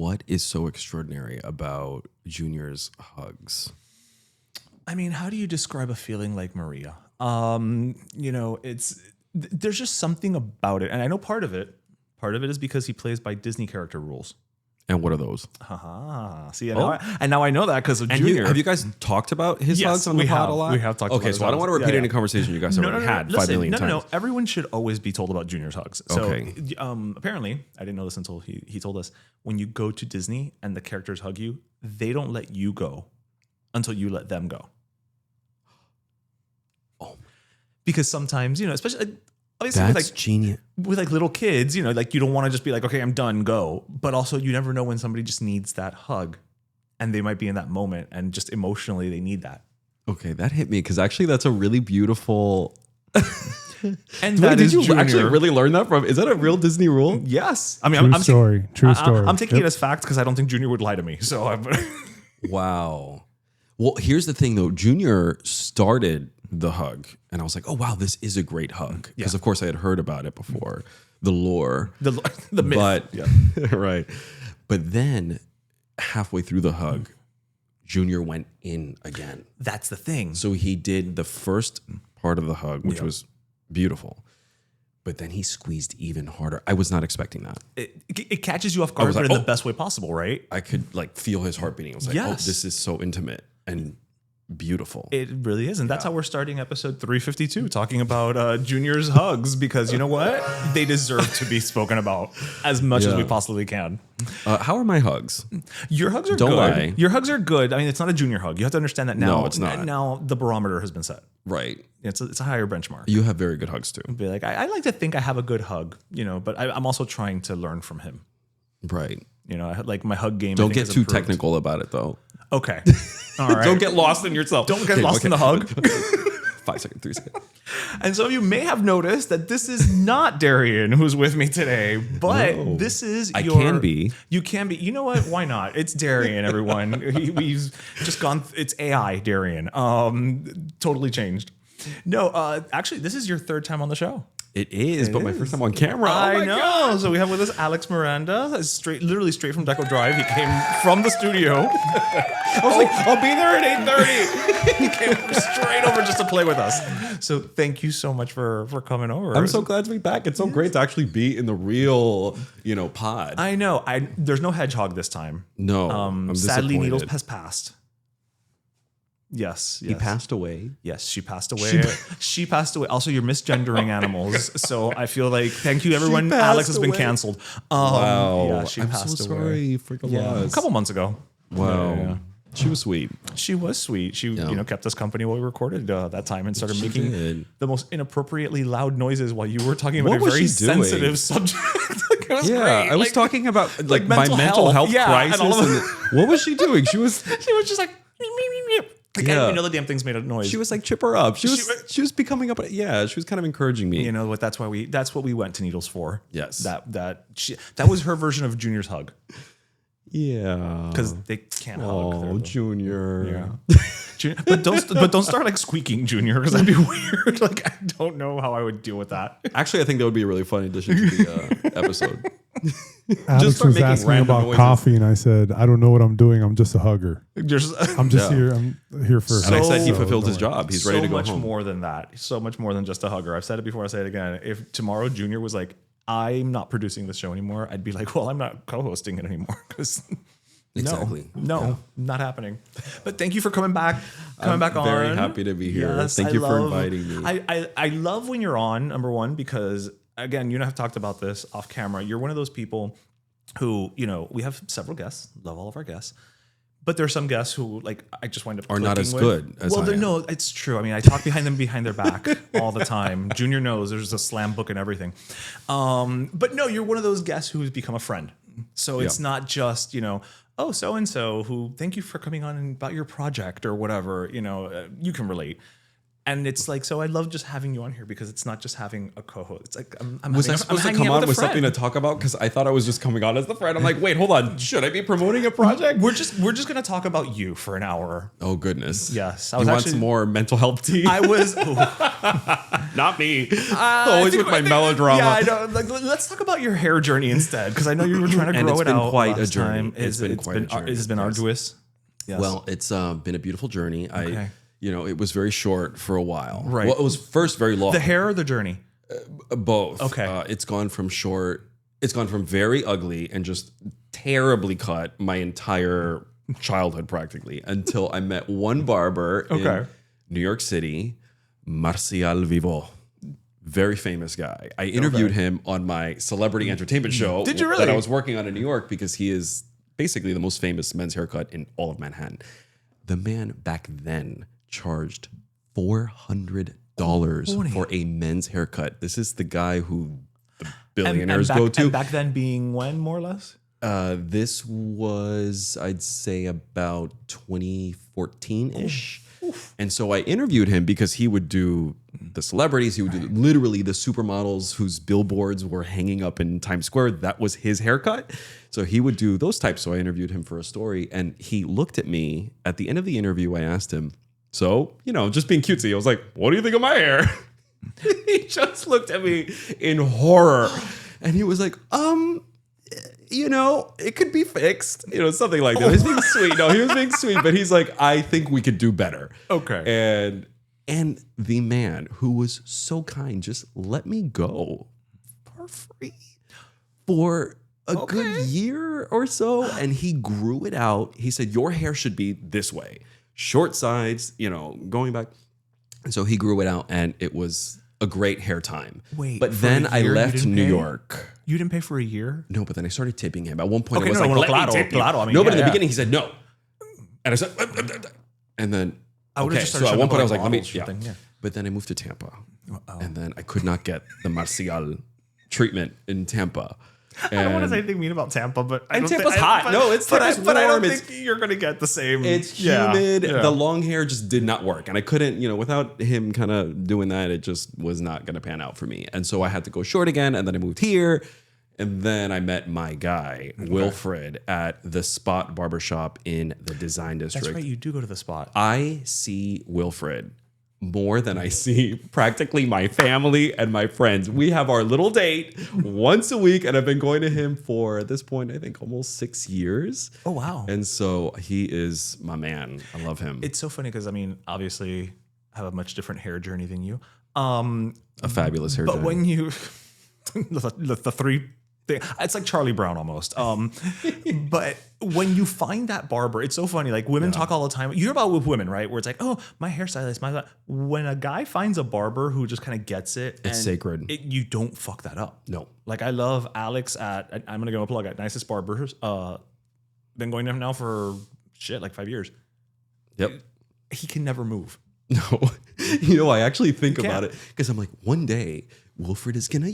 what is so extraordinary about Junior's hugs? I mean, how do you describe a feeling like Maria? There's just something about it. And I know part of it is because he plays by Disney character rules. And what are those? See, now I know that because of Junior. Have you guys talked about his hugs on the pod a lot? We have talked about his so I don't want to repeat any conversation you guys already had 5 million times. No. Everyone should always be told about Junior's hugs. So, Okay. Apparently, I didn't know this until he told us, when you go to Disney and the characters hug you, they don't let you go until you let them go. Oh. Because sometimes, especially... Obviously, That's genius. With like little kids, you don't want to just be like, okay, I'm done, go. But also, you never know when somebody just needs that hug, and they might be in that moment, and just emotionally, they need that. Okay, that hit me because actually, that's a really beautiful. And did you actually really learn that from? Is that a real Disney rule? Yes. I mean, True story. I'm taking it as fact because I don't think Junior would lie to me. So, Wow. Well, here's the thing, though. Junior started the hug, and I was like, "Oh wow, this is a great hug." Because of course I had heard about it before, the lore, the myth. But right. But then halfway through the hug, Junior went in again. That's the thing. So he did the first part of the hug, which was beautiful. But then he squeezed even harder. I was not expecting that. It catches you off guard, but in the best way possible, right? I could like feel his heart beating. I was like, "Oh, this is so intimate and beautiful." It really is. And that's how we're starting episode 352, talking about Junior's hugs, because you know what? They deserve to be spoken about as much as we possibly can. How are my hugs? Your hugs are Don't good. lie. Your hugs are good. I mean, it's not a Junior hug. You have to understand that now. No, it's not. Now the barometer has been set. Right. It's a higher benchmark. You have very good hugs too. Be like, I like to think I have a good hug, but I'm also trying to learn from him. Right. I like my hug game. Don't get too technical about it though. Okay. All right. Don't get lost in yourself. Don't get lost in the hug. 5 seconds, 3 seconds. And some of you may have noticed that this is not Darian who's with me today, but this is I can be. You can be. You know what? Why not? It's Darian, everyone. We've just gone. It's AI Darian. Totally changed. No, actually, this is your third time on the show. It is, but my first time on camera. I know. God. So we have with us Alex Miranda, literally straight from Deco Drive. He came from the studio. I was like, I'll be there at 8:30. He came straight over just to play with us. So thank you so much for coming over. I'm so glad to be back. It's so great to actually be in the real, pod. I know. There's no hedgehog this time. No. I'm sadly, disappointed. Needles has passed. Yes. He passed away. Yes, she passed away. She passed away. Also, you're misgendering animals. So I feel like, thank you, everyone. Alex has been canceled. Wow. Yeah, she passed away. Sorry for the loss. A couple months ago. Wow. Yeah. She was sweet. She was sweet. She, kept us company while we recorded that time and started making the most inappropriately loud noises while you were talking about a very sensitive subject. It was great. I was talking about like my mental health crisis. And what was she doing? She was just like. I didn't even know the damn things made a noise. She was like, chip her up. She was becoming up. Yeah, she was kind of encouraging me. You know what? That's what we went to Needles for. Yes. That was her version of Junior's hug. Yeah. Because they can't hug. Oh, Junior. Yeah. But don't start like squeaking, Junior, because that'd be weird. Like, I don't know how I would deal with that. Actually, I think that would be a really fun addition to the episode. Alex was asking me about noises. Coffee, and I said, I don't know what I'm doing. I'm just a hugger. I'm just here. I'm here first. And I said he fulfilled his job. He's ready to go home. So much more than that. So much more than just a hugger. I've said it before. I say it again. If tomorrow Junior was like, I'm not producing this show anymore, I'd be like, well, I'm not co-hosting it anymore because. Exactly. No, not happening. But thank you for coming back. I'm very happy to be here. Yes, thank you for inviting me. I love when you're on, number one, because again, you and I have talked about this off camera. You're one of those people who, we have several guests, love all of our guests. But there are some guests who, like, I just wind up are not as with. good as I am. No, it's true. I mean, I talk behind their back all the time. Junior knows there's a slam book and everything. But no, you're one of those guests who's become a friend. So it's not just, oh, so-and-so who, thank you for coming on about your project or whatever, you can relate. And it's like, so I love just having you on here because it's not just having a co-host. It's like was I supposed to come on with something to talk about? Because I thought I was just coming on as the friend. I'm like, wait, hold on. Should I be promoting a project? We're just gonna talk about you for an hour. Oh goodness. Yes, I was want some more mental health tea? I was not me. Always with my melodrama. Yeah, I know. Like, let's talk about your hair journey instead, because I know you were trying to grow it out. Quite a journey. It's been quite a journey. It's been arduous. Yes. Well, it's been a beautiful journey. It was very short for a while. Right. Well, it was first very long. The hair or the journey? Both. Okay. It's gone from short. It's gone from very ugly and just terribly cut my entire childhood practically until I met one barber in New York City, Marcial Vivo. Very famous guy. I interviewed him on my celebrity entertainment show. Did you really? That I was working on in New York because he is basically the most famous men's haircut in all of Manhattan. The man back then charged $400 for a men's haircut. This is the guy who the billionaires go to. And back then being when, more or less? This was, I'd say, about 2014-ish. And so I interviewed him because he would do the celebrities. He would do literally the supermodels whose billboards were hanging up in Times Square. That was his haircut. So he would do those types. So I interviewed him for a story. And he looked at me. At the end of the interview, I asked him, so, just being cutesy, I was like, what do you think of my hair? He just looked at me in horror. And he was like, it could be fixed. Something like that. He was being sweet. No, he was being sweet, but he's like, I think we could do better. Okay. And the man who was so kind just let me go for free for a good year or so. And he grew it out. He said, your hair should be this way. Short sides, going back. And so he grew it out and it was a great hair time. Wait, but then I left New York. You didn't pay for a year? No, but then I started tipping him. At one point, I was claro. I mean, no, but in the beginning, he said no. And I said, and then, so at one point, I was like, let me, But then I moved to Tampa. And then I could not get the Marcial treatment in Tampa. I don't want to say anything mean about Tampa, but Tampa's hot. Tampa's warm. I don't think you're going to get the same. It's humid. Yeah. The long hair just did not work. And I couldn't, without him kind of doing that, it just was not going to pan out for me. And so I had to go short again. And then I moved here. And then I met my guy, Wilfred, at the Spot Barbershop in the Design District. That's right. You do go to the Spot. I see Wilfred more than I see practically my family and my friends. We have our little date once a week, and I've been going to him for, at this point, I think almost 6 years. Oh, wow. And so he is my man. I love him. It's so funny because, obviously, I have a much different hair journey than you. A fabulous hair journey. But when you, the three thing, it's like Charlie Brown almost. But when you find that barber, it's so funny. Like women talk all the time. You hear about with women, right? Where it's like, oh, my hairstylist, when a guy finds a barber who just kind of gets it, it's sacred. You don't fuck that up. No. Like I love Alex I'm gonna go plug at Nicest Barbers. Been going to him now for like 5 years. Yep. He can never move. No. I actually think about it because I'm like, one day Wilfred is gonna,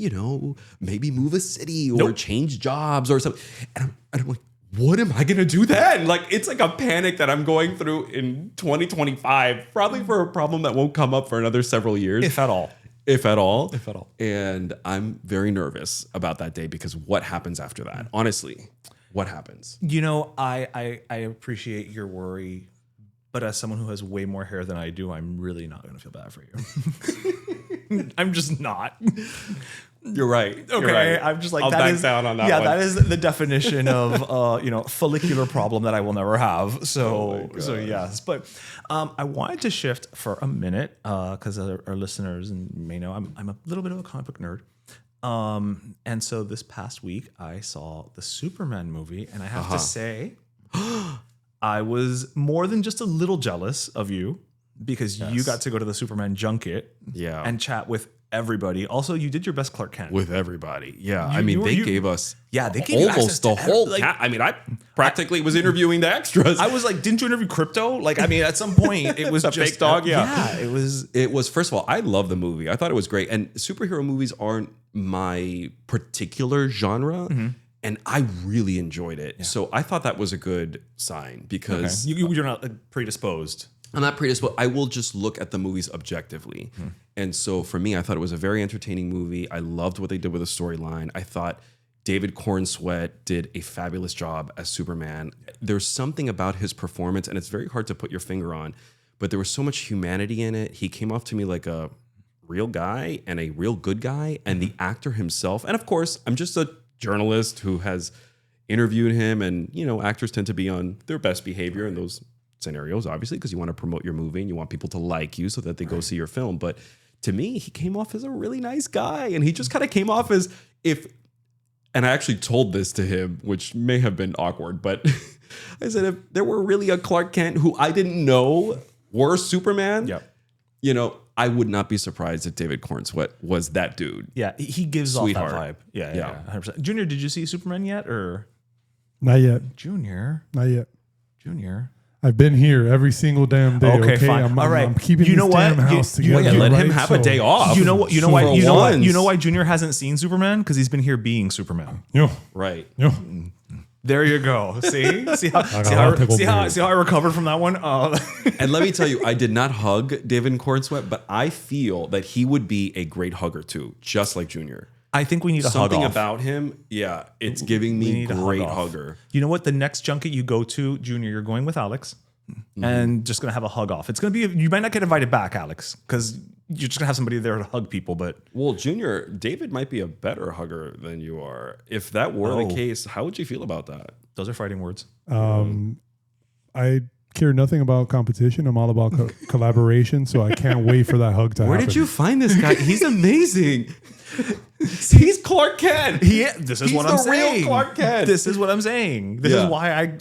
maybe move a city or change jobs or something. And I'm like, what am I gonna do then? Like, it's like a panic that I'm going through in 2025, probably for a problem that won't come up for another several years. If at all. If at all. And I'm very nervous about that day because what happens after that? Honestly, what happens? I appreciate your worry, but as someone who has way more hair than I do, I'm really not gonna feel bad for you. I'm just not. You're right. Okay, You're right. I'm just like, I'll back down on that one. That is the definition of follicular problem that I will never have. So yes, but I wanted to shift for a minute because our listeners may know I'm a little bit of a comic book nerd. And so this past week I saw the Superman movie, and I have to say, I was more than just a little jealous of you because you got to go to the Superman junket and chat with everybody. Also, you did your best Clark Kent. With everybody. Yeah. They gave us they gave almost the whole I practically was interviewing the extras. I was like, didn't you interview Krypto? Like, at some point it was a fake dog. It was first of all, I love the movie. I thought it was great. And superhero movies aren't my particular genre. Mm-hmm. And I really enjoyed it. Yeah. So I thought that was a good sign because you're not predisposed. I'm not predisposed. I will just look at the movies objectively. And so for me, I thought it was a very entertaining movie. I loved what they did with the storyline. I thought David Cornsweet did a fabulous job as Superman. There's something about his performance, and it's very hard to put your finger on, but there was so much humanity in it. He came off to me like a real guy and a real good guy, and the actor himself. And of course, I'm just a journalist who has interviewed him, and actors tend to be on their best behavior in those scenarios, obviously, because you want to promote your movie and you want people to like you so that they go see your film. But to me, he came off as a really nice guy, and he just kind of came off as and I actually told this to him, which may have been awkward, but I said, if there were really a Clark Kent who I didn't know were Superman, I would not be surprised if David Cornsweet was that dude. Yeah, he gives Sweetheart. Off that vibe. Yeah, 100%. Junior, did you see Superman yet, or not yet? Junior, not yet. Junior, I've been here every single damn day. Okay, fine. All right, I'm keeping this damn house together. Let him have a day off. You know why Junior hasn't seen Superman? Because he's been here being Superman. Right. There you go. See how I recovered from that one. And let me tell you, I did not hug David Cornsweet, but I feel that he would be a great hugger too, just like Junior. I think we need a something hug off. About him. Yeah, it's giving me great hugger. You know what? The next junket you go to, Junior, you're going with Alex, and just gonna have a hug off. It's gonna be. You might not get invited back, Alex, because you're just gonna have somebody there to hug people. But Junior, David might be a better hugger than you are. If that were the case, how would you feel about that? Those are fighting words. I care nothing about competition. I'm all about collaboration. So I can't wait for that hug to happen. Where did you find this guy? He's amazing. He's Clark Kent. This is what I'm saying. Real Clark Kent. This is what I'm saying. This is why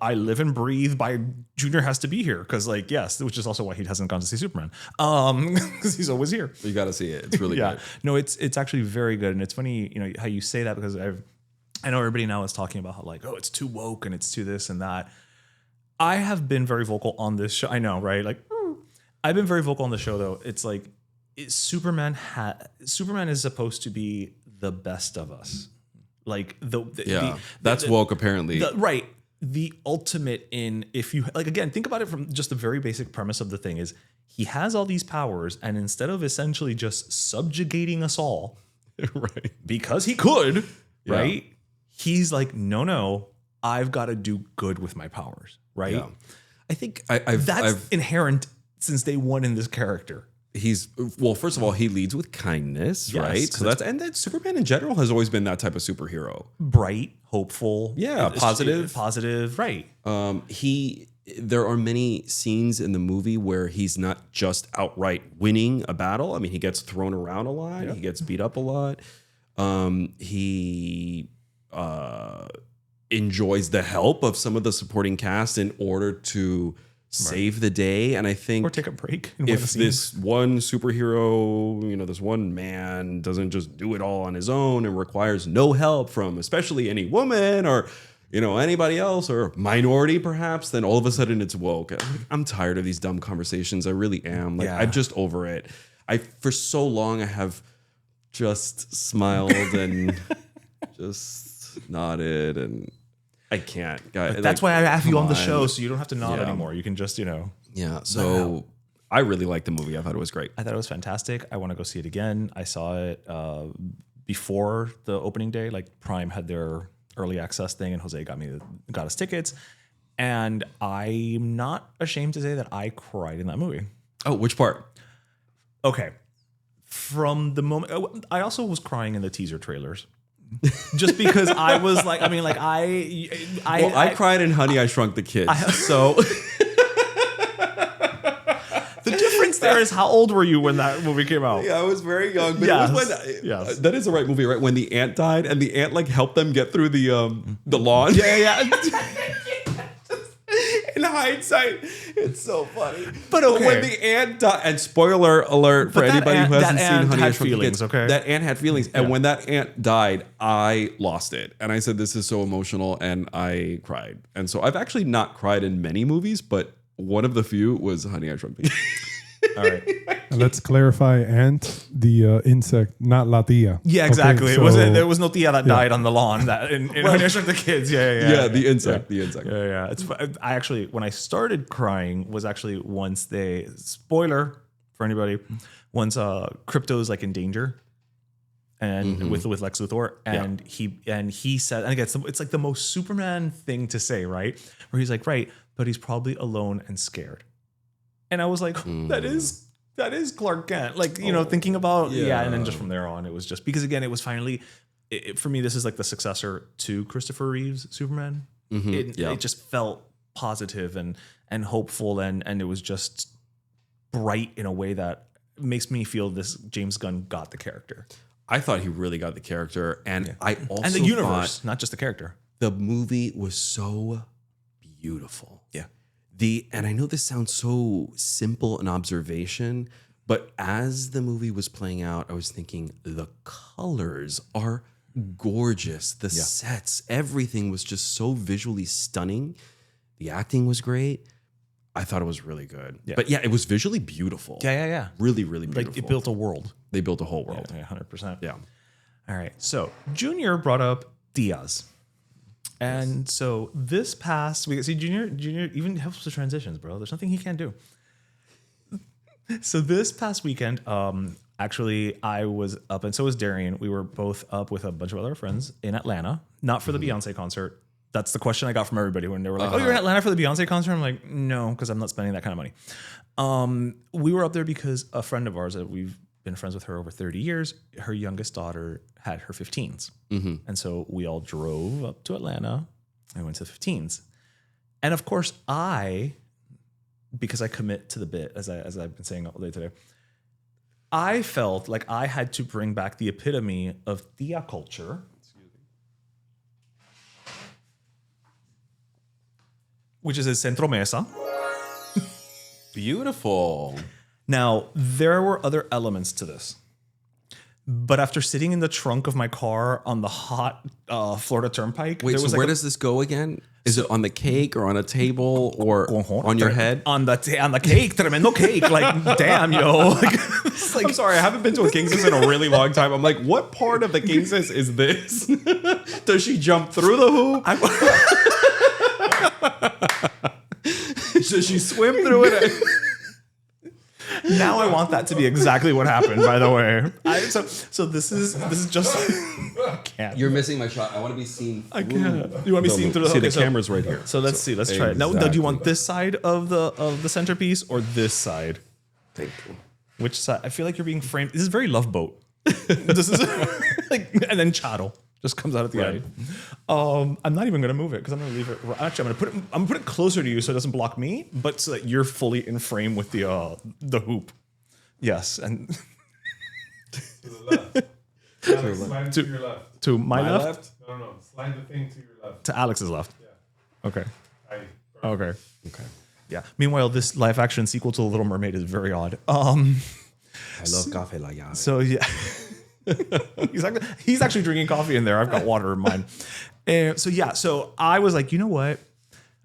I live and breathe by Junior has to be here, because which is also why he hasn't gone to see Superman. Because he's always here. You got to see it. It's really good. No, it's actually very good, and it's funny, how you say that, because I know everybody now is talking about how it's too woke and it's too this and that. I have been very vocal on this show. I know, right? I've been very vocal on the show, though. It's Superman is supposed to be the best of us. That's woke apparently. Right. The ultimate in, if you again, think about it from just the very basic premise of the thing is he has all these powers, and instead of essentially just subjugating us all, right? Because he could, right? He's like, no, I've got to do good with my powers, right? Yeah. I think that's inherent since day one in this character. First of all, he leads with kindness, right? So that's Superman in general has always been that type of superhero. Bright, hopeful. Yeah, positive, right. There are many scenes in the movie where he's not just outright winning a battle. I mean, he gets thrown around a lot. Yeah. He gets beat up a lot. He enjoys the help of some of the supporting cast in order to save the day. And I think, or take a break. If this one superhero, this one man doesn't just do it all on his own and requires no help from especially any woman or, anybody else or minority perhaps, then all of a sudden it's woke. I'm tired of these dumb conversations. I really am. I'm just over it. For so long I have just smiled and just nodded, and I can't. That's why I have you on the show, so you don't have to nod anymore. You can just, Yeah. So I really liked the movie. I thought it was great. I thought it was fantastic. I want to go see it again. I saw it before the opening day. Prime had their early access thing, and Jose got us tickets. And I'm not ashamed to say that I cried in that movie. Oh, which part? Okay. From the moment, I also was crying in the teaser trailers. Just because I was I cried in Honey, I Shrunk the Kids. So the difference there is, how old were you when that movie came out? Yeah, I was very young. But it was when, that is the right movie, right? When the ant died and the ant helped them get through the lawn. Yeah. In hindsight, it's so funny. But when the ant died, and spoiler alert for anybody who hasn't seen Honey, I Shrunk the Kids, that ant had feelings. And when that ant died, I lost it. And I said, this is so emotional, and I cried. And so I've actually not cried in many movies, but one of the few was Honey, I Shrunk the Kids. All right. And let's clarify, ant, the insect, not la tia. Yeah, exactly. Okay, there was no tia that died on the lawn that in When I Shrunk the Kids. Yeah, the insect. Yeah. It's I actually, when I started crying was actually once spoiler for anybody, once Krypto's like in danger. And with Lex Luthor, and he said, and again, it's like the most Superman thing to say, right? Where he's like, right, but he's probably alone and scared. And I was like, that is Clark Kent, like thinking about and then just from there on, it was just because again, it was finally, for me, this is like the successor to Christopher Reeve's Superman. It just felt positive and hopeful, and it was just bright in a way that makes me feel this James Gunn got the character. I thought he really got the character, and I also and the universe, not just the character. The movie was so beautiful. Yeah. And I know this sounds so simple an observation, but as the movie was playing out, I was thinking the colors are gorgeous. The sets, everything was just so visually stunning. The acting was great. I thought it was really good. Yeah. But it was visually beautiful. Yeah. Really, really beautiful. Like it built a world. They built a whole world. Yeah, 100%. Yeah. All right. So Junior brought up Diaz. And so this past week, see, Junior even helps with transitions, bro. There's nothing he can't do. So this past weekend, actually, I was up, and so was Darian. We were both up with a bunch of other friends in Atlanta, not for the Beyonce concert. That's the question I got from everybody when they were like, "Oh, you're in Atlanta for the Beyonce concert?" I'm like, "No, because I'm not spending that kind of money." We were up there because a friend of ours that we've been friends with her over 30 years, her youngest daughter had her 15s. And so we all drove up to Atlanta and went to the 15s. And of course, because I commit to the bit, as I've been saying all day today, I felt like I had to bring back the epitome of tia culture. Which is a centromesa. Beautiful. Now, there were other elements to this. But after sitting in the trunk of my car on the hot Florida Turnpike... Wait, so where does this go again? Is it on the cake or on a table or on your head? On the cake, tremendo cake. Like, damn, yo. Like, I'm sorry, I haven't been to a King's in a really long time. I'm like, what part of the King's is this? Does she jump through the hoop? Does she swim through it? Now I want that to be exactly what happened, by the way. So this is just... I can't. You're missing my shot. I want to be seen through. I can't. You want to be seen through the camera's right here. So let's see. Let's try it. Now, do you want this side of the centerpiece or this side? Thank you. Which side? I feel like you're being framed. This is very Love Boat. This is like, and then chattel just comes out at the end. I'm not even gonna move it because I'm gonna leave it. Actually, I'm gonna put it closer to you so it doesn't block me, but so that you're fully in frame with the hoop. Yes, and to the left. Alex, slide it to your left. To my left? No. Slide the thing to your left. To Alex's left. Yeah. Okay. Okay. Yeah. Meanwhile, this live action sequel to The Little Mermaid is very odd. I love Café La Llave. So yeah. he's actually drinking coffee in there. I've got water in mine. So I was like, you know what?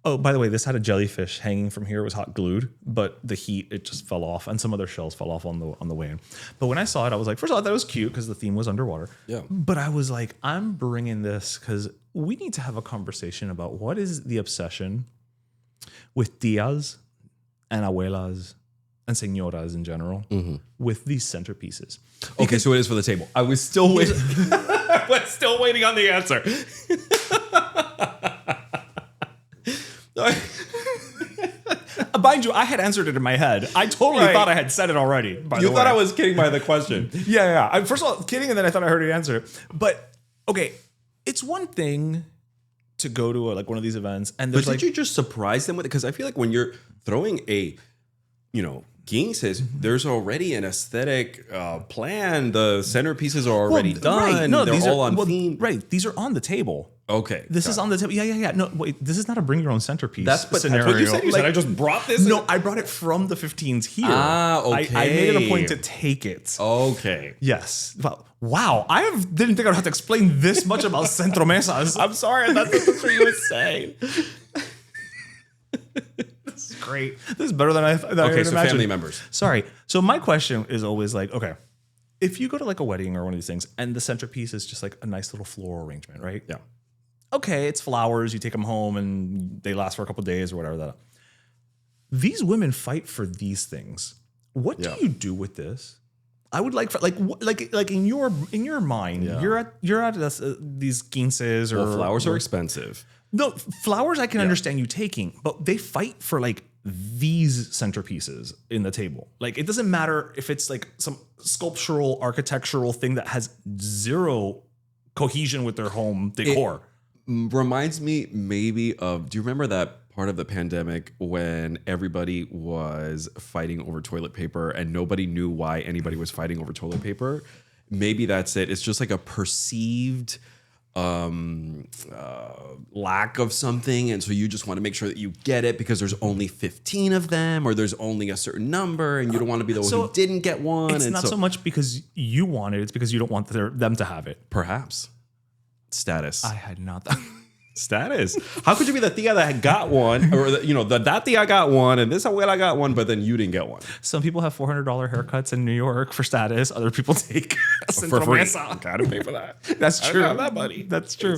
Oh, by the way, this had a jellyfish hanging from here. It was hot glued, but the heat, it just fell off, and some other shells fell off on the way in. But when I saw it, I was like, first of all, that was cute because the theme was underwater. Yeah. But I was like, I'm bringing this because we need to have a conversation about what is the obsession with tias and abuelas and señoras in general with these centerpieces. Okay, so it is for the table. I was still waiting. I was still waiting on the answer. Mind you, I had answered it in my head. I totally thought I had said it already. You thought I was kidding by the question. Yeah. First of all, kidding, and then I thought I heard it answer. But okay, it's one thing to go to one of these events, and there's did you just surprise them with it? Because I feel like when you're throwing a, King says there's already an aesthetic plan. The centerpieces are already done. Right. No, they're all on theme. Right. These are on the table. Okay. This is on the table. Yeah. No, wait. This is not a bring your own centerpiece scenario. That's what you said. You said I just brought this? No, I brought it from the 15s here. Okay. I made it a point to take it. Okay. Yes. Wow. Didn't think I'd have to explain this much about centromesas. I'm sorry. That's what you were saying. great. This is better than I imagined. Okay, so family members. Sorry. So my question is always like, okay, if you go to like a wedding or one of these things and the centerpiece is just like a nice little floral arrangement, right? Yeah. Okay, it's flowers. You take them home and they last for a couple of days or whatever. These women fight for these things. What do you do with this? I would like in your mind, you're at these quinces or flowers are expensive. No, flowers I can understand you taking, but they fight for like these centerpieces in the table. Like it doesn't matter if it's like some sculptural, architectural thing that has zero cohesion with their home decor. It reminds me maybe of, do you remember that part of the pandemic when everybody was fighting over toilet paper and nobody knew why anybody was fighting over toilet paper? Maybe that's it. It's just like a perceived lack of something, and so you just want to make sure that you get it because there's only 15 of them or there's only a certain number and you don't want to be the one who didn't get one. It's not so much because you want it, it's because you don't want them to have it. Perhaps. Status. I had not that. Status. How could you be the tia that got one, or that tia got one, and this abuela got one, but then you didn't get one? Some people have $400 haircuts in New York for status. Other people take for free. Gotta pay for that. That's true. I got that money. That's true.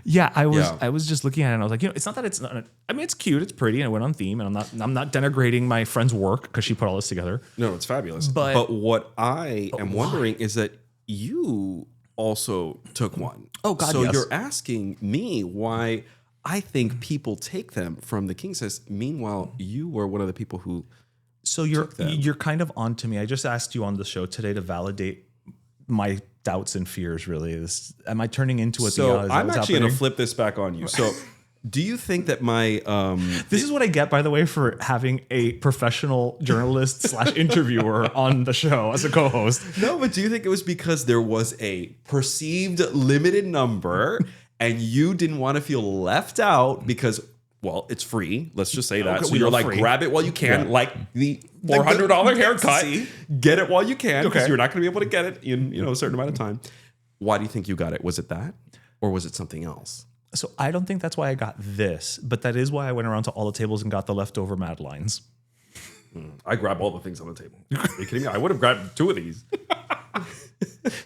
Yeah, I was just looking at it and I was like, it's not that it's not. I mean, it's cute, it's pretty, and it went on theme. And I'm not denigrating my friend's work because she put all this together. No, it's fabulous. But what I am wondering is that you also took one. Oh God! So yes. you're asking me why I think people take them from the king says. Meanwhile, you were one of the people who. So you're kind of on to me. I just asked you on the show today to validate my doubts and fears. Really, am I turning into a? So I'm actually going to flip this back on you. So. Do you think that my this is what I get, by the way, for having a professional journalist / interviewer on the show as a co-host? No, but do you think it was because there was a perceived limited number and you didn't want to feel left out because, well, it's free. Let's just say that. Okay, so you're like, grab it while you can, like the $400 haircut. Get it while you can because you're not going to be able to get it in a certain amount of time. Why do you think you got it? Was it that, or was it something else? So I don't think that's why I got this, but that is why I went around to all the tables and got the leftover Madelines. I grab all the things on the table. Are you kidding me? I would have grabbed 2 of these.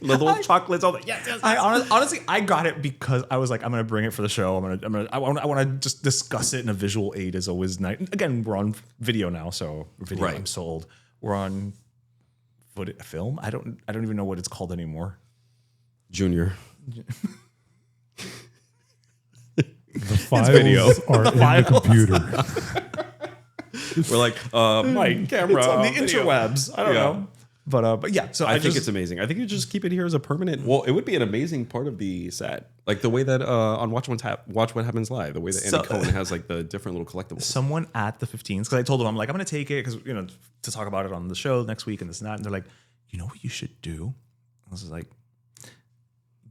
Little chocolates, all that. Yes. Honestly, I got it because I was like, I'm gonna bring it for the show. I want to just discuss it, and a visual aid is always nice. Again, we're on video now, so video. Right. I'm sold. We're on film. I don't even know what it's called anymore. Junior. The files are in the computer. We're like, my camera. It's on the interwebs. I don't know. But yeah, so I think it's amazing. I think you just keep it here as a permanent. Well, it would be an amazing part of the set, like the way that on Watch What Happens Live, the way that Andy Cohen has like the different little collectibles. Someone at the 15s, because I told them, I'm like, I'm going to take it because to talk about it on the show next week and this and that, and they're like, you know what you should do? I was like,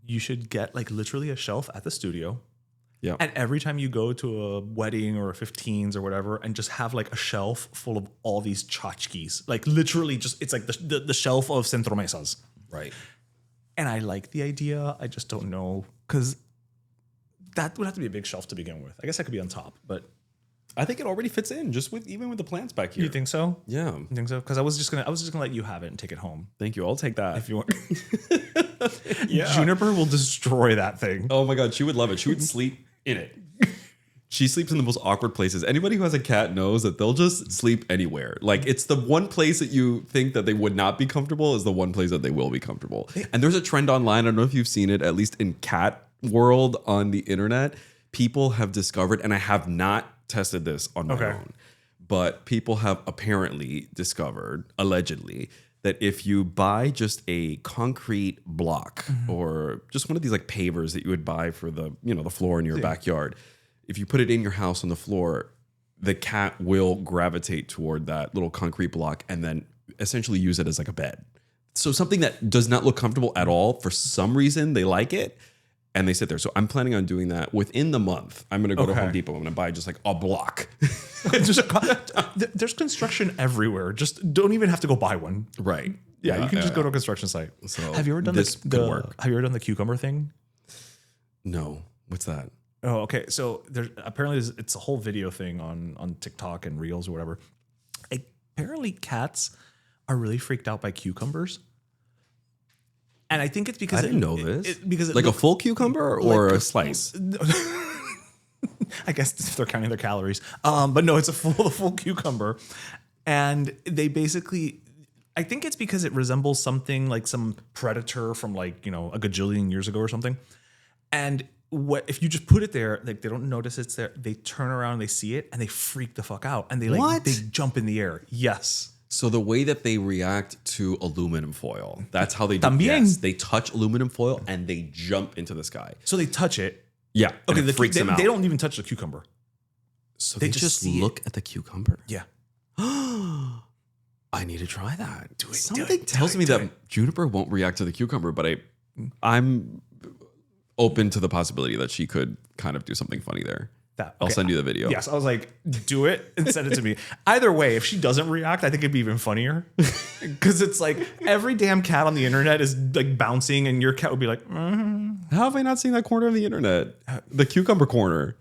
you should get like literally a shelf at the studio. Yeah. And every time you go to a wedding or a 15s or whatever, and just have like a shelf full of all these tchotchkes, like literally just, it's like the shelf of centromesas. Right. And I like the idea. I just don't know, because that would have to be a big shelf to begin with. I guess that could be on top, but I think it already fits in just even with the plants back here. You think so? Yeah. You think so? Because I was just gonna let you have it and take it home. Thank you. I'll take that if you want. Yeah. Juniper will destroy that thing. Oh my God, she would love it. She would sleep in it. She sleeps in the most awkward places. Anybody who has a cat knows that they'll just sleep anywhere. Like, it's the one place that you think that they would not be comfortable is the one place that they will be comfortable. And there's a trend online, I don't know if you've seen it, at least in cat world on the internet. People have discovered, and I have not tested this on my own, but people have apparently discovered, allegedly, that if you buy just a concrete block or just one of these like pavers that you would buy for the floor in your backyard, if you put it in your house on the floor, the cat will gravitate toward that little concrete block and then essentially use it as like a bed. So something that does not look comfortable at all, for some reason they like it and they sit there. So I'm planning on doing that within the month. I'm going to go to Home Depot. I'm going to buy just like a block. There's construction everywhere. Just don't even have to go buy one. Right. Yeah, you can just go to a construction site. So have you ever done this? Could work. Have you ever done the cucumber thing? No. What's that? Oh, okay. So there's apparently it's a whole video thing on TikTok and Reels or whatever. Apparently, cats are really freaked out by cucumbers, and I think it's because I didn't know this. Because it like a full cucumber or a slice. I guess if they're counting their calories, but no, it's the full cucumber, and they basically. I think it's because it resembles something like some predator from like, a gajillion years ago or something. And what if you just put it there, like they don't notice it's there. They turn around, they see it, and they freak the fuck out. And they jump in the air. Yes. So the way that they react to aluminum foil, that's how they do. También. Yes, they touch aluminum foil and they jump into the sky. So they touch it. Yeah. Okay. It freaks them out. They don't even touch the cucumber. So they just look at the cucumber. Yeah. I need to try that. Do it. Something tells me that juniper won't react to the cucumber, but I'm open to the possibility that she could kind of do something funny there. I'll send you the video. Yes, I was like, do it and send it to me. Either way, if she doesn't react, I think it'd be even funnier. Because it's like every damn cat on the internet is like bouncing, and your cat would be like, How have I not seen that corner of the internet? The cucumber corner.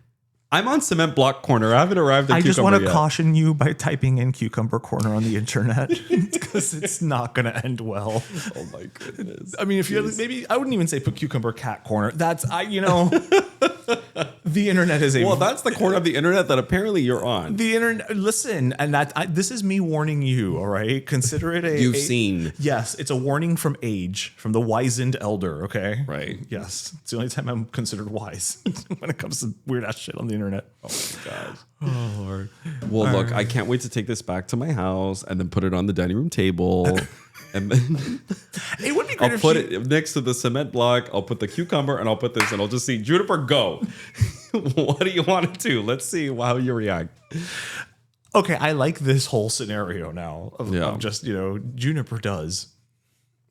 I'm on cement block corner. I haven't arrived at cucumber yet. I just want to caution you by typing in cucumber corner on the internet because it's not going to end well. Oh my goodness. I mean, if you're maybe I wouldn't even say put cucumber cat corner. That's the internet is that's the corner of the internet that apparently you're on. The internet. Listen, and this is me warning you. All right, consider it You've seen. Yes, it's a warning from age, from the wizened elder. Okay, right. Yes, it's the only time I'm considered wise when it comes to weird ass shit on the internet. Oh my gosh. Oh Lord. Well, look, I can't wait to take this back to my house and then put it on the dining room table. And then it would be great I'll put it next to the cement block. I'll put the cucumber and I'll put this and I'll just see Juniper go. What do you want to do? Let's see how you react. Okay, I like this whole scenario now of just, Juniper does.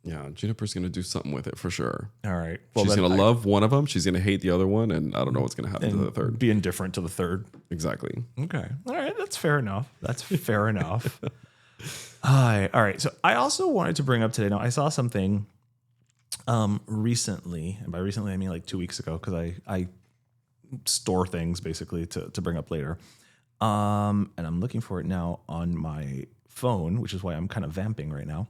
Yeah, Juniper's going to do something with it for sure. All right. Well, she's going to love one of them. She's going to hate the other one. And I don't know what's going to happen to the third. Be indifferent to the third. Exactly. Okay. All right. That's fair enough. All right. So I also wanted to bring up today. Now, I saw something recently. And by recently, I mean like 2 weeks ago, because I store things basically to bring up later. And I'm looking for it now on my phone, which is why I'm kind of vamping right now.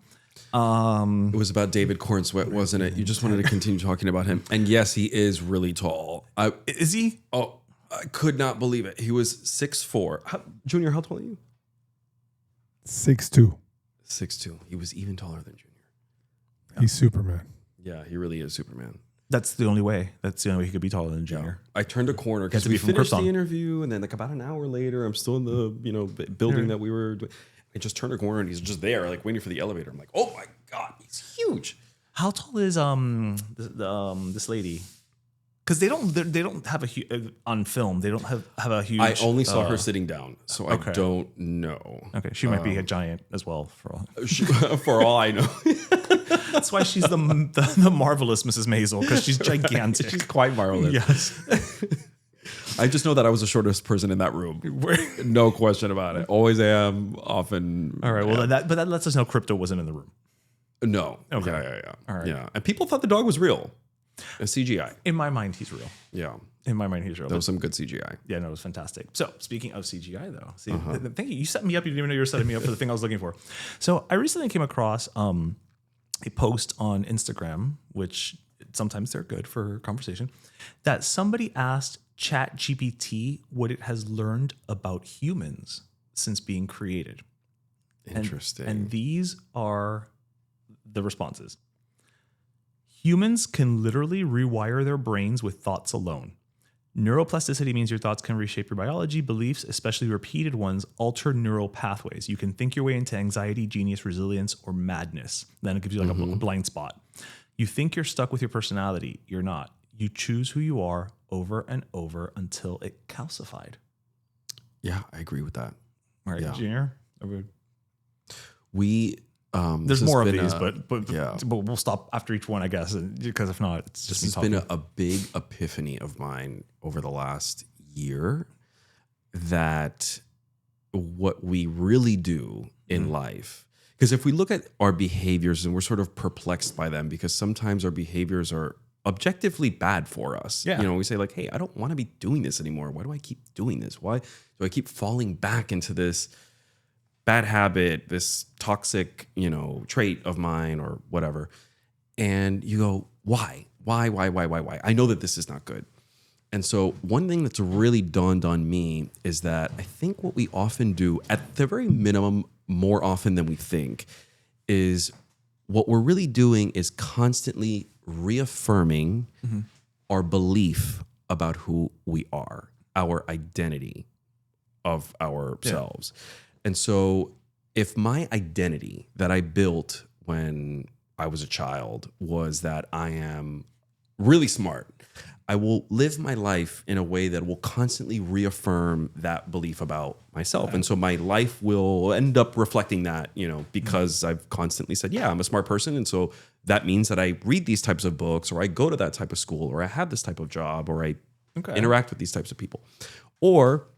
It was about David Cornsweet, wasn't it? You just wanted to continue talking about him. And yes, he is really tall. Is he? Oh, I could not believe it. He was 6'4". Junior, how tall are you? 6'2". 6'2". He was even taller than Junior. Yeah. He's Superman. Yeah, he really is Superman. That's the only way. That's the only way he could be taller than Junior. Yeah. I turned a corner because we finished the interview, and then like about an hour later, I'm still in the building that we were doing. I just turned a corner and he's just there, like waiting for the elevator. I'm like, oh my God, he's huge. How tall is this lady? Because they don't have on film. They don't have a huge. I only saw her sitting down, so I don't know. Okay, she might be a giant as well for all. For all I know. That's why she's the marvelous Mrs. Maisel, because she's gigantic. She's quite marvelous. Yes. I just know that I was the shortest person in that room. No question about it. Always am, often. All right. Well, but that lets us know Krypto wasn't in the room. No. Okay. Yeah. All right. Yeah. And people thought the dog was real. A CGI. In my mind, he's real. Yeah. In my mind, he's real. There was some good CGI. Yeah, no, it was fantastic. So speaking of CGI, though, thank you. You set me up. You didn't even know you were setting me up for the thing I was looking for. So I recently came across a post on Instagram, which sometimes they're good for conversation, that somebody asked ChatGPT what it has learned about humans since being created. Interesting. And these are the responses. Humans can literally rewire their brains with thoughts alone. Neuroplasticity means your thoughts can reshape your biology. Beliefs, especially repeated ones, alter neural pathways. You can think your way into anxiety, genius, resilience, or madness. Then it gives you like a blind spot. You think you're stuck with your personality. You're not. You choose who you are over and over until it calcified. Yeah, I agree with that. All right, Junior. There's more of these, but we'll stop after each one, I guess, because if not, it's just this has been a big epiphany of mine over the last year, that what we really do in life, because if we look at our behaviors and we're sort of perplexed by them, because sometimes our behaviors are objectively bad for us. Yeah. You know, we say like, hey, I don't want to be doing this anymore. Why do I keep doing this? Why do I keep falling back into this bad habit, this toxic, trait of mine or whatever? And you go, why? Why? I know that this is not good. And so one thing that's really dawned on me is that I think what we often do, at the very minimum, more often than we think, is what we're really doing is constantly reaffirming our belief about who we are, our identity of ourselves. Yeah. And so if my identity that I built when I was a child was that I am really smart, I will live my life in a way that will constantly reaffirm that belief about myself. Yeah. And so my life will end up reflecting that, because I've constantly said, yeah, I'm a smart person. And so that means that I read these types of books, or I go to that type of school, or I have this type of job, or I interact with these types of people. Or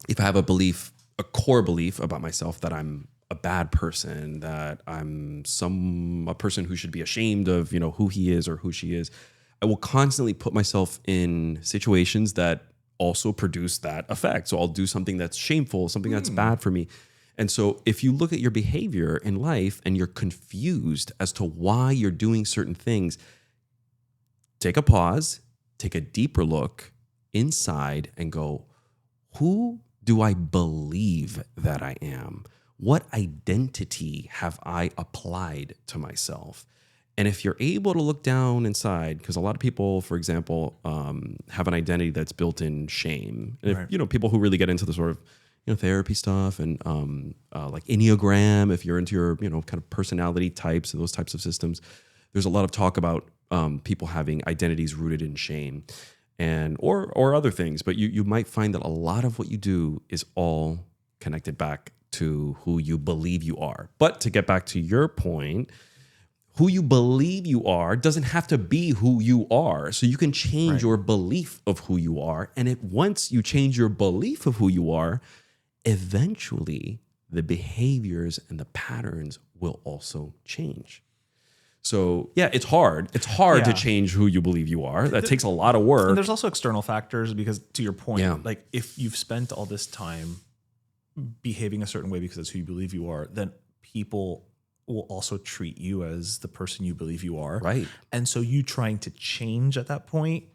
if I have a core belief about myself that I'm a bad person, that I'm a person who should be ashamed of, who he is or who she is, I will constantly put myself in situations that also produce that effect. So I'll do something that's shameful, something that's bad for me. And so if you look at your behavior in life and you're confused as to why you're doing certain things, take a pause, take a deeper look inside and go, who do I believe that I am? What identity have I applied to myself? And if you're able to look down inside, because a lot of people, for example, have an identity that's built in shame. And if, people who really get into the sort of, therapy stuff and like Enneagram, if you're into your, kind of personality types and those types of systems, there's a lot of talk about people having identities rooted in shame and or other things. But you might find that a lot of what you do is all connected back to who you believe you are. But to get back to your point, who you believe you are doesn't have to be who you are. So you can change your belief of who you are. And once you change your belief of who you are, eventually the behaviors and the patterns will also change. So yeah, it's hard. It's hard to change who you believe you are. That takes a lot of work. And there's also external factors because, to your point, like if you've spent all this time behaving a certain way because that's who you believe you are, then people will also treat you as the person you believe you are. Right. And so you trying to change at that point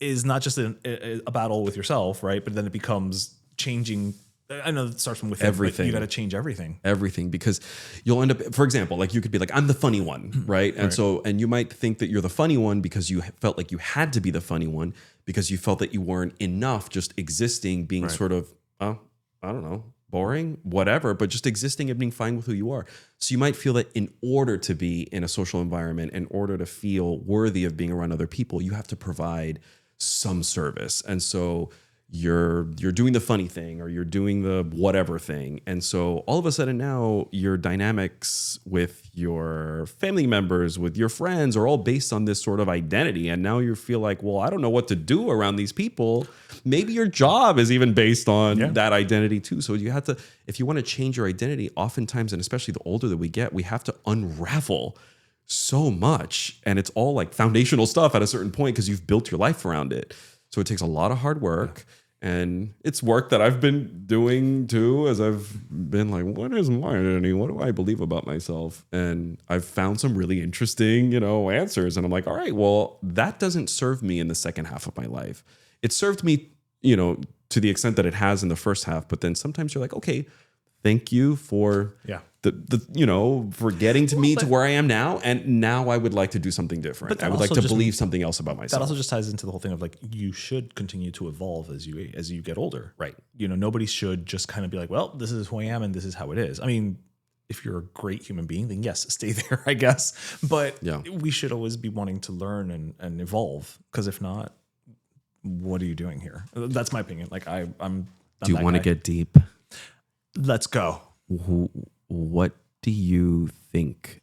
is not just a battle with yourself, right? But then it becomes changing. I know it starts from within, everything. You got to change everything. Everything, because you'll end up, for example, like you could be like, I'm the funny one, right? And and you might think that you're the funny one because you felt like you had to be the funny one because you felt that you weren't enough just existing, being sort of, I don't know, boring, whatever, but just existing and being fine with who you are. So you might feel that in order to be in a social environment, in order to feel worthy of being around other people, you have to provide some service. And so you're doing the funny thing or you're doing the whatever thing. And so all of a sudden now your dynamics with your family members, with your friends are all based on this sort of identity. And now you feel like, well, I don't know what to do around these people. Maybe your job is even based on that identity too. So you have to, if you want to change your identity, oftentimes, and especially the older that we get, we have to unravel so much. And it's all like foundational stuff at a certain point because you've built your life around it. So it takes a lot of hard work. Yeah. And it's work that I've been doing too, as I've been like, what is my identity? What do I believe about myself? And I've found some really interesting, answers. And I'm like, all right, well, that doesn't serve me in the second half of my life. It served me, to the extent that it has in the first half. But then sometimes you're like, okay, thank you for for getting to me to where I am now. And now I would like to do something different. But I would like to believe something else about myself. That also just ties into the whole thing of like, you should continue to evolve as you get older. Right. Nobody should just kind of be like, well, this is who I am and this is how it is. I mean, if you're a great human being, then yes, stay there, I guess. But we should always be wanting to learn and evolve. Because if not, what are you doing here? That's my opinion. Like I'm do you want to get deep? Let's go. What do you think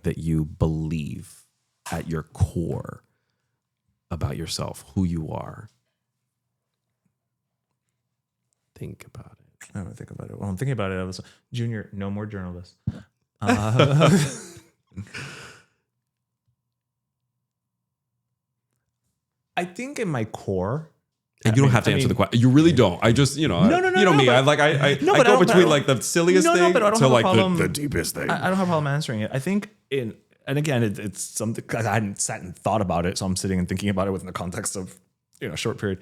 that you believe at your core about yourself, who you are? Think about it. I don't think about it. Well, I'm thinking about it. I was Junior, no more journalists. I think in my core, and you don't have to answer the question. You really don't. I just, you know, me. I go between like the silliest thing to like the deepest thing. I don't have a problem answering it. I think and again, it's something because I hadn't sat and thought about it, so I'm sitting and thinking about it within the context of a short period.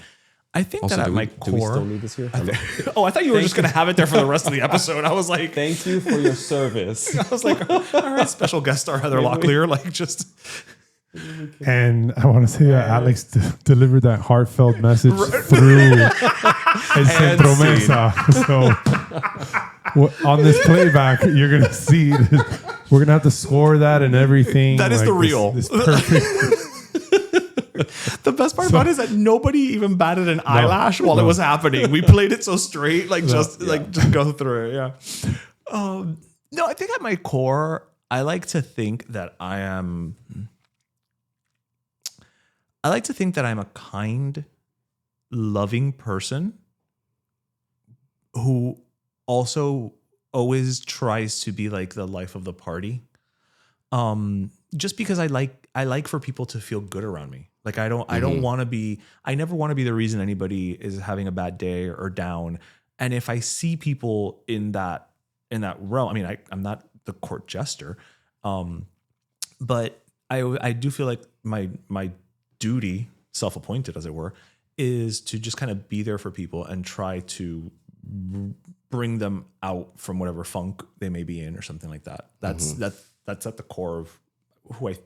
I think also, that at my core. Do we still need this here? I thought you were just going to have it there for the rest of the episode. I was like, thank you for your service. I was like, all right, special guest star Heather Locklear, like just. And I want to say that Alex delivered that heartfelt message through El Centromesa. So on this playback, you're going to see we're going to have to score that and everything. That is like the real. This perfect. The best part about it is that nobody even batted an eyelash while it was happening. We played it so straight, just go through it. Yeah. No, I think at my core, I like to think that I'm a kind, loving person who also always tries to be like the life of the party. Just because I like for people to feel good around me. Like I never want to be the reason anybody is having a bad day or down. And if I see people in that realm, I mean, I'm not the court jester, but I do feel like my duty, self-appointed as it were, is to just kind of be there for people and try to bring them out from whatever funk they may be in or something like that. That's at the core of who I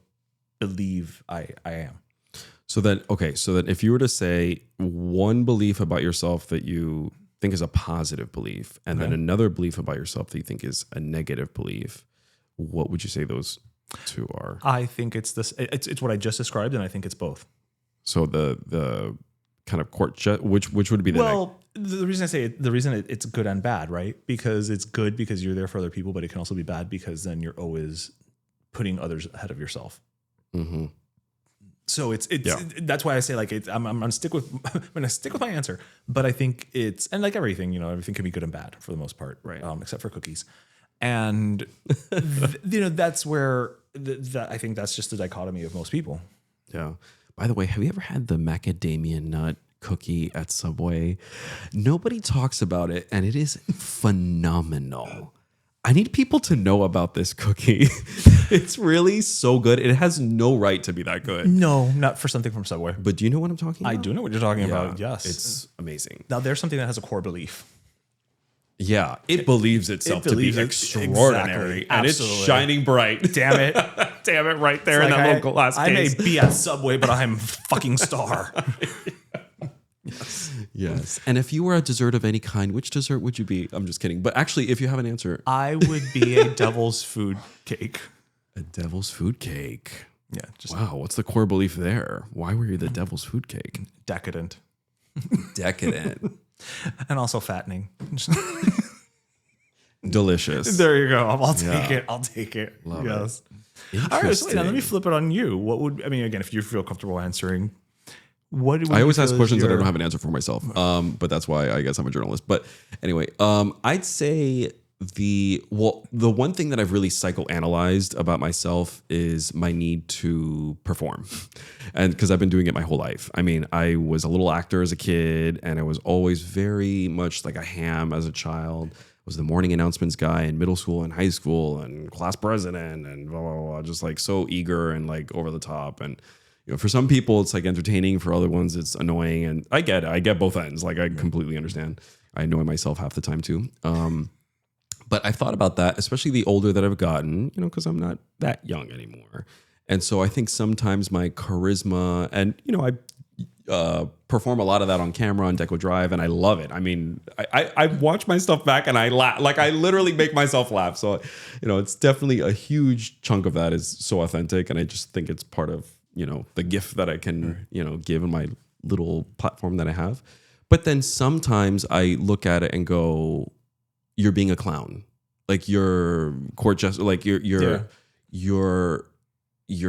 believe I am. So then if you were to say one belief about yourself that you think is a positive belief, and then another belief about yourself that you think is a negative belief, what would you say those two are? I think it's this. It's what I just described, and I think it's both. So the kind of which would be the the reason I say it, the reason it's good and bad, right? Because it's good because you're there for other people, but it can also be bad because then you're always putting others ahead of yourself. Mm-hmm. So that's why I say like I'm gonna stick with my answer, but I think it's, and like everything, everything can be good and bad for the most part, right? Except for cookies, and that's where I think that's just the dichotomy of most people. Yeah. By the way, have you ever had the macadamia nut cookie at Subway? Nobody talks about it, and it is phenomenal. I need people to know about this cookie. It's really so good. It has no right to be that good. No, not for something from Subway. But do you know what I'm talking about? I do know what you're talking about. Yes. It's amazing. Now, there's something that has a core belief. Yeah, it believes itself to be extraordinary. Exactly. And it's shining bright. Damn it. Damn it, right there in that little glass case. I may be at Subway, but I'm fucking star. Yes. And if you were a dessert of any kind, which dessert would you be? I'm just kidding. But actually, if you have an answer. I would be a devil's food cake. A devil's food cake. Yeah. Wow. What's the core belief there? Why were you the devil's food cake? Decadent. Decadent. And also fattening. Delicious. There you go. I'll take it. I'll take it. Love yes. It. All right. So now let me flip it on you. Again, if you feel comfortable answering. I always ask questions that I don't have an answer for myself. But that's why I guess I'm a journalist. But anyway, I'd say the one thing that I've really psychoanalyzed about myself is my need to perform. And because I've been doing it my whole life. I mean, I was a little actor as a kid, and I was always very much like a ham as a child. I was the morning announcements guy in middle school and high school and class president and blah, blah, blah, just like so eager and like over the top. And for some people, it's like entertaining. For other ones, it's annoying. And I get it. I get both ends. Like, I completely understand. I annoy myself half the time, too. But I've thought about that, especially the older that I've gotten, because I'm not that young anymore. And so I think sometimes my charisma and, I perform a lot of that on camera on Deco Drive, and I love it. I mean, I watch my stuff back and I laugh. Like, I literally make myself laugh. So, it's definitely a huge chunk of that is so authentic. And I just think it's part of, the gift that I can, give in my little platform that I have. But then sometimes I look at it and go, you're being a clown. Like you're court jester, like you're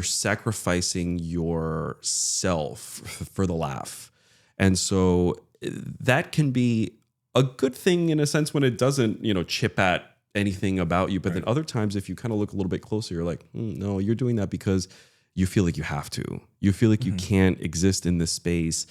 sacrificing yourself for the laugh. And so that can be a good thing in a sense when it doesn't, chip at anything about you. But then other times, if you kind of look a little bit closer, you're like, no, you're doing that because you feel like you have to. You feel like you can't exist in this space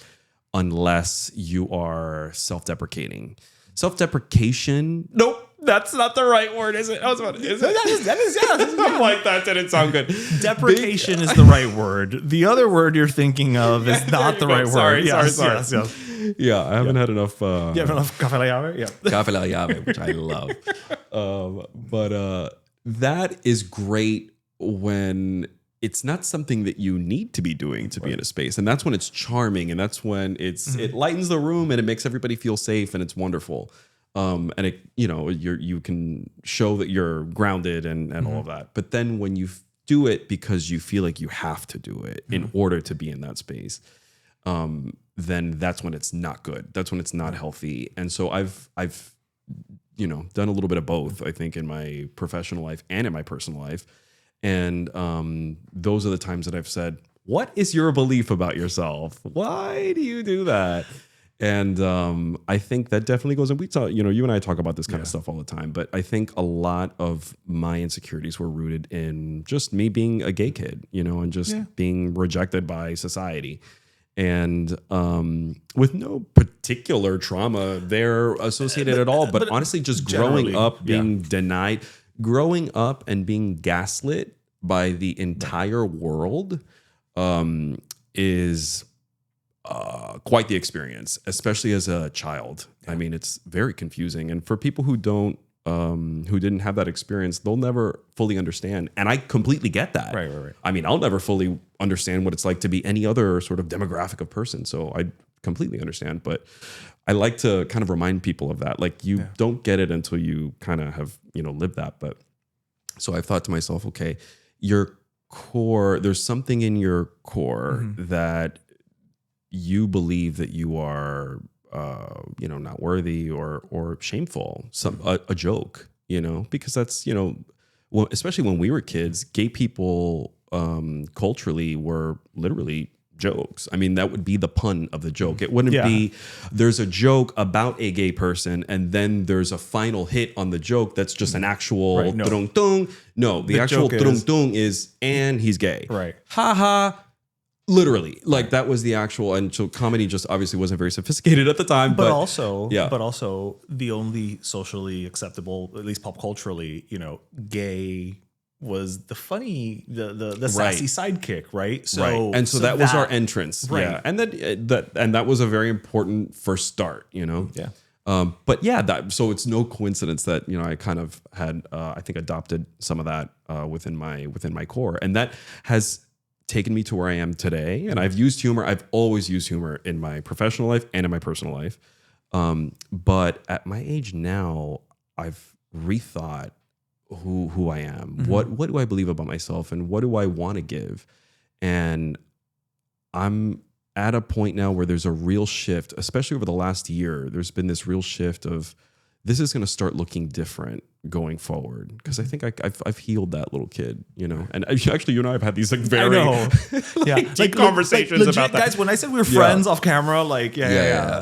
unless you are self-deprecating. Self-deprecation. Nope. That's not the right word, is it? I was about to, is it? That is, yeah. I'm like, that didn't sound good. Deprecation is the right word. The other word you're thinking of is not the right word. Sorry. Yeah, I haven't had enough. You have enough cafe la llave? Yeah. Cafe la llave, which I love. But that is great when it's not something that you need to be doing to be in a space. And that's when it's charming. And that's when it lightens the room and it makes everybody feel safe and it's wonderful. And it, you can show that you're grounded and all of that. But then when you do it because you feel like you have to do it in order to be in that space, then that's when it's not good. That's when it's not healthy. And so I've done a little bit of both, I think, in my professional life and in my personal life. And those are the times that I've said, what is your belief about yourself? Why do you do that? And I think that definitely goes, and we talk, you and I talk about this kind of stuff all the time, but I think a lot of my insecurities were rooted in just me being a gay kid, and just being rejected by society. And with no particular trauma there associated at all, but honestly, just growing up, being denied, growing up and being gaslit by the entire world is quite the experience, especially as a child. I mean, it's very confusing. And for people who didn't have that experience, they'll never fully understand. And I completely get that. Right. I mean, I'll never fully understand what it's like to be any other sort of demographic of person. So I completely understand. But I like to kind of remind people of that. Like, you don't get it until you kind of have, lived that. But so I've thought to myself, okay, your core, there's something in your core that you believe that you are, not worthy or shameful, a joke, because that's, especially when we were kids, gay people culturally were literally jokes. I mean, that would be the pun of the joke. It wouldn't be there's a joke about a gay person and then there's a final hit on the joke that's just an actual dung dung. No, the actual dung dung is and he's gay. Right. Ha ha. Literally, like that was the actual, and so comedy just obviously wasn't very sophisticated at the time. But also the only socially acceptable, at least pop culturally, gay was the funny, the sassy sidekick, right? So, and so that was our entrance, and that was a very important first start, But so it's no coincidence that I kind of had I think adopted some of that within my core, and that has taken me to where I am today. And I've used humor. I've always used humor in my professional life and in my personal life. But at my age now, I've rethought who I am. What do I believe about myself and what do I want to give? And I'm at a point now where there's a real shift, especially over the last year. There's been this real shift of this is going to start looking different going forward, because I think I've healed that little kid, And actually, you and I have had these very deep conversations legit, about that. Guys, when I said we were friends off camera,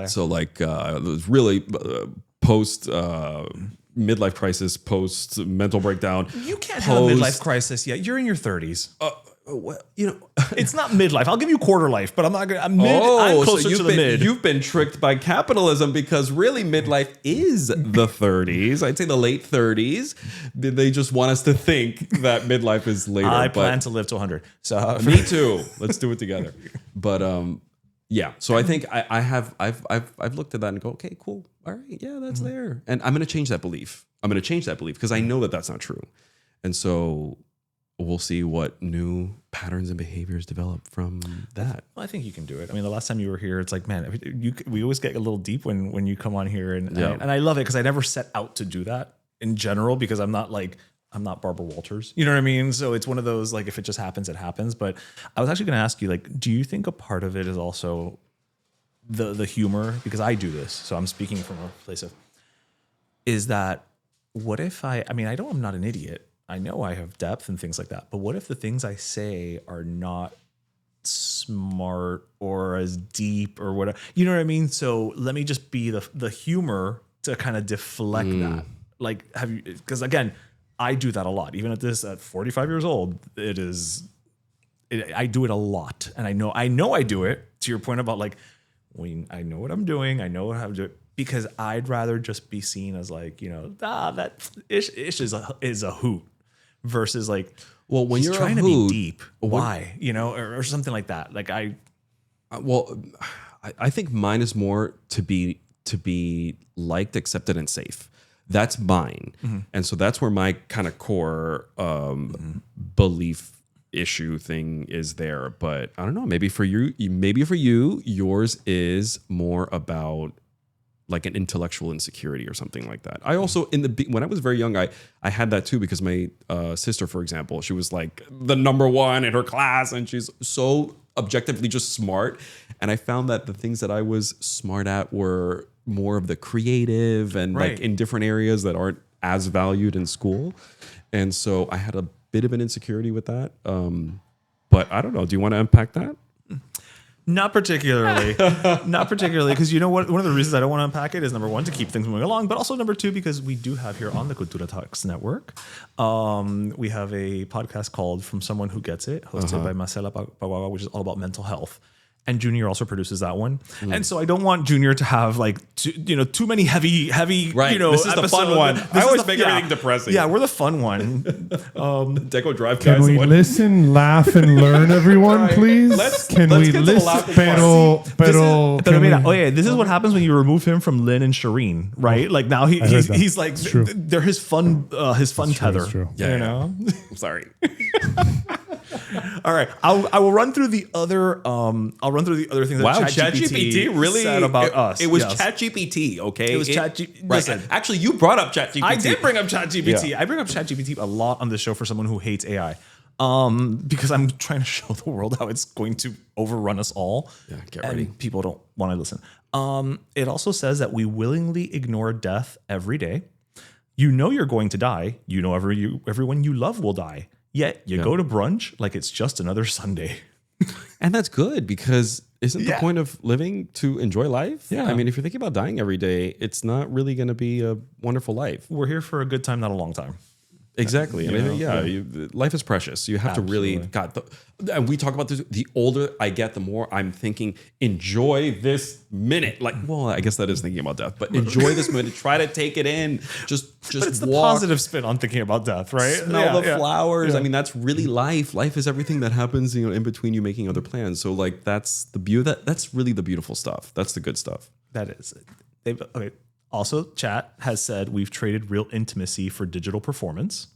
So it was really post midlife crisis, post mental breakdown. You can't have a midlife crisis yet. You're in your 30s. Well, it's not midlife. I'll give you quarter life, but I'm not gonna. I'm closer to the mid. You've been tricked by capitalism, because really midlife is the 30s. I'd say the late 30s. They just want us to think that midlife is later. I plan to live to 100. So me too. Let's do it together. But So I think I've looked at that and go, okay, cool. All right, yeah, that's there. And I'm going to change that belief. Because I know that that's not true. And so we'll see what new patterns and behaviors develop from that. Well, I think you can do it. I mean, the last time you were here, it's like, man, we always get a little deep when you come on here, and I love it because I never set out to do that in general, because I'm not Barbara Walters. You know what I mean? So it's one of those, like, if it just happens, it happens. But I was actually going to ask you, like, do you think a part of it is also the humor? Because I do this, so I'm speaking from a place of, is that, what if I'm not an idiot. I know I have depth and things like that. But what if the things I say are not smart or as deep or whatever? You know what I mean? So let me just be the humor to kind of deflect that. Like, because again, I do that a lot. Even at 45 years old, it's I do it a lot, and I know I do it. To your point about like, I know what I'm doing, I know how to do it, because I'd rather just be seen as like, that ish is a hoot, versus like, well, when he's you're trying a to hoot, be deep, why, or something like that. Like I think mine is more to be liked, accepted, and safe. That's mine. And so that's where my kind of core belief issue thing is there. But I don't know, maybe for you, yours is more about like an intellectual insecurity or something like that. I also, when I was very young, I had that too, because my sister, for example, she was like the number one in her class, and she's so objectively just smart. And I found that the things that I was smart at were more of the creative and like in different areas that aren't as valued in school. And so I had a bit of an insecurity with that. But I don't know. Do you want to unpack that? Not particularly. Not particularly. Because you know what? One of the reasons I don't want to unpack it is, number one, to keep things moving along, but also number two, because we do have here on the Cultura Talks Network, we have a podcast called From Someone Who Gets It, hosted by Marcela Paguaga, which is all about mental health. And Junior also produces that one. And so I don't want Junior to have like, too many heavy, right. This is the fun one. I always make everything depressing. Yeah, we're the fun one. Deco Drive Can guys. we listen, laugh, and learn, everyone, please? Let's we listen? Pero this is what happens when you remove him from Lynn and Shireen, right? Like now he's like, they're his fun tether. True. Yeah, I'm sorry. All right, I will run through the other. I'll run through the other things. Wow, that ChatGPT really said about us. It was ChatGPT, okay? It was ChatGPT. Right. Listen, Actually, you brought up ChatGPT. I did bring up ChatGPT. Yeah. I bring up ChatGPT a lot on this show for someone who hates AI, because I'm trying to show the world how it's going to overrun us all. Yeah, get ready. People don't want to listen. It also says that we willingly ignore death every day. You know you're going to die. You know everyone you love will die. Yet you go to brunch like it's just another Sunday. And that's good, because isn't the point of living to enjoy life? Yeah. I mean, if you're thinking about dying every day, it's not really going to be a wonderful life. We're here for a good time, not a long time. Exactly. Life is precious. You have to really, and we talk about this, the older I get, the more I'm thinking, enjoy this minute. Like, well, I guess that is thinking about death, but enjoy this minute. Try to take it in. Just but it's walk, the positive spin on thinking about death, right? Smell the flowers. Yeah. I mean, that's really life. Life is everything that happens, in between you making other plans. So like, that's the beauty. That's really the beautiful stuff. That's the good stuff. That is. Okay. Also, chat has said we've traded real intimacy for digital performance.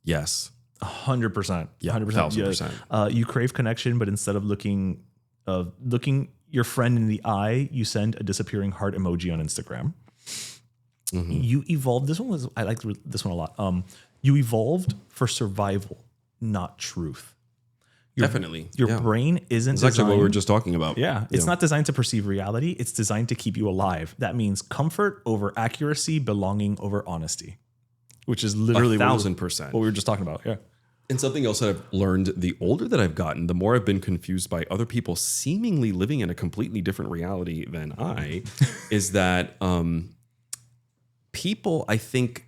Yes. 100%. Yeah, 1,000%. You crave connection, but instead of looking your friend in the eye, you send a disappearing heart emoji on Instagram. Mm-hmm. You evolved. I liked this one a lot. You evolved for survival, not truth. Definitely. Your brain isn't That's actually what we were just talking about. Yeah. It's not designed to perceive reality. It's designed to keep you alive. That means comfort over accuracy, belonging over honesty, which is literally 1,000%. what we were just talking about. Yeah. And something else that I've learned, the older that I've gotten, the more I've been confused by other people seemingly living in a completely different reality than I, is that people, I think,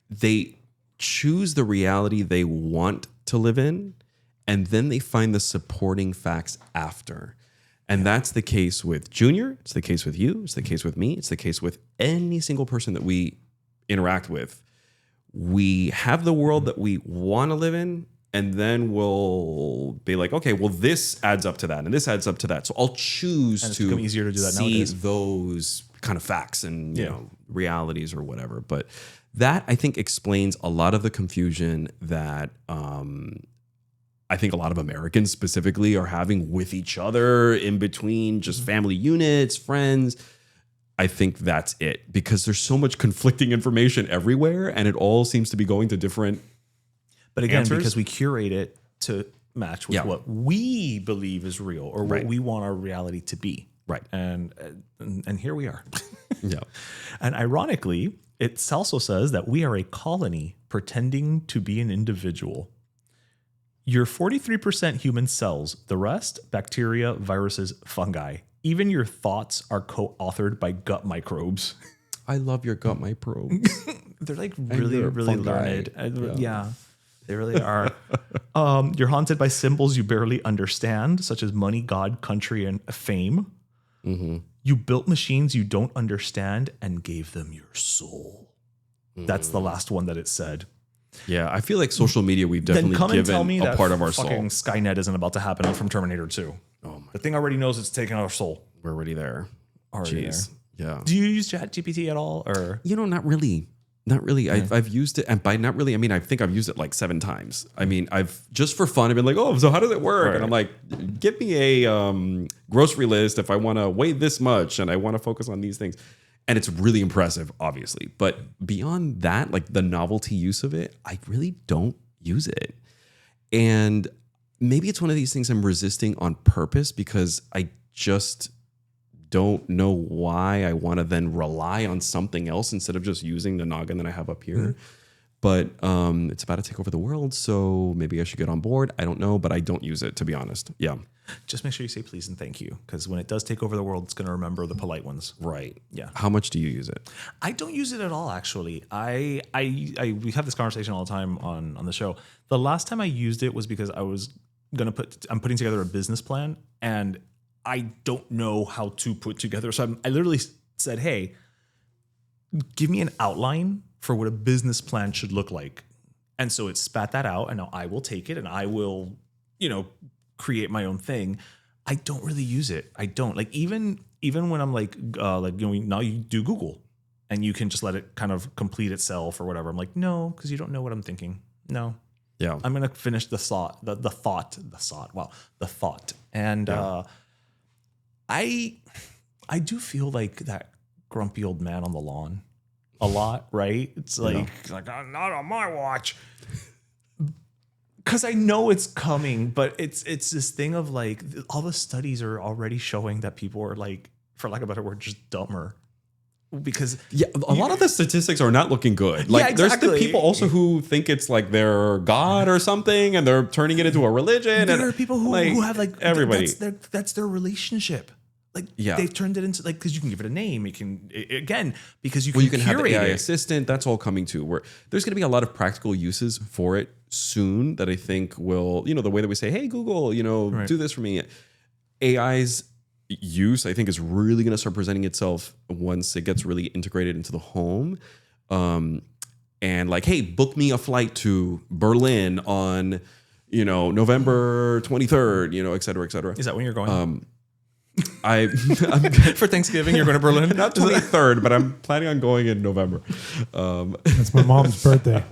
they choose the reality they want to live in, and then they find the supporting facts after. And that's the case with Junior. It's the case with you. It's the case with me. It's the case with any single person that we interact with. We have the world that we want to live in, and then we'll be like, okay, well, this adds up to that, and this adds up to that. So I'll choose and it's to become easier to do that see nowadays. those kind of facts and realities or whatever. But that, I think, explains a lot of the confusion that I think a lot of Americans specifically are having with each other in between just family units, friends. I think that's it, because there's so much conflicting information everywhere, and it all seems to be going to different But again, answers. because we curate it to match with what we believe is real or what we want our reality to be. Right. And here we are. Yeah. And ironically, it also says that we are a colony pretending to be an individual. You're 43% human cells, the rest bacteria, viruses, fungi. Even your thoughts are co-authored by gut microbes. I love your gut microbes. They're like really, really learned. Yeah. They really are. You're haunted by symbols you barely understand, such as money, God, country, and fame. Mm-hmm. You built machines you don't understand and gave them your soul. That's the last one that it said. Yeah, I feel like social media, we've definitely given a part of our soul. Fucking Skynet isn't about to happen from Terminator 2. Oh my! The thing already knows it's taking our soul. We're already there. Jeez. Yeah. Do you use ChatGPT at all, or not really? Not really. Yeah. I've used it, and by not really, I mean I think I've used it like 7 times. I mean, I've just for fun, I've been like, oh, so how does it work? Right. And I'm like, give me a grocery list if I want to weigh this much and I want to focus on these things. And it's really impressive, obviously. But beyond that, like the novelty use of it, I really don't use it. And maybe it's one of these things I'm resisting on purpose because I just don't know why I want to then rely on something else instead of just using the noggin that I have up here. Mm-hmm. But it's about to take over the world, so maybe I should get on board. I don't know, but I don't use it, to be honest. Yeah. Just make sure you say please and thank you, because when it does take over the world, it's going to remember the polite ones. Right. Yeah. How much do you use it? I don't use it at all, actually. We have this conversation all the time on the show. The last time I used it was because I'm putting together a business plan, and I don't know how to put together. So I literally said, hey, give me an outline for what a business plan should look like. And so it spat that out, and now I will take it and I will, create my own thing. I don't really use it. I don't like even when I'm now you do Google and you can just let it kind of complete itself or whatever. I'm like, no, because you don't know what I'm thinking. No. Yeah. I'm going to finish the thought. And I do feel like that grumpy old man on the lawn a lot, right? It's like, not on my watch. Because I know it's coming, but it's this thing of like all the studies are already showing that people are like, for lack of a better word, just dumber. Because a lot of the statistics are not looking good. Like exactly. There's the people also who think it's like their God or something, and they're turning it into a religion. There are people who have like everybody. That's their relationship. Like they've turned it into like, because you can give it a name, you can because you can have the AI assistant. That's all coming to where there's going to be a lot of practical uses for it soon that I think will, the way that we say, hey Google, do this for me. AI's use, I think, is really going to start presenting itself once it gets really integrated into the home. And like, hey, book me a flight to Berlin on, November 23rd, et cetera, et cetera. Is that when you're going? I'm for Thanksgiving, you're going to Berlin? Not 23rd, but I'm planning on going in November. It's my mom's birthday.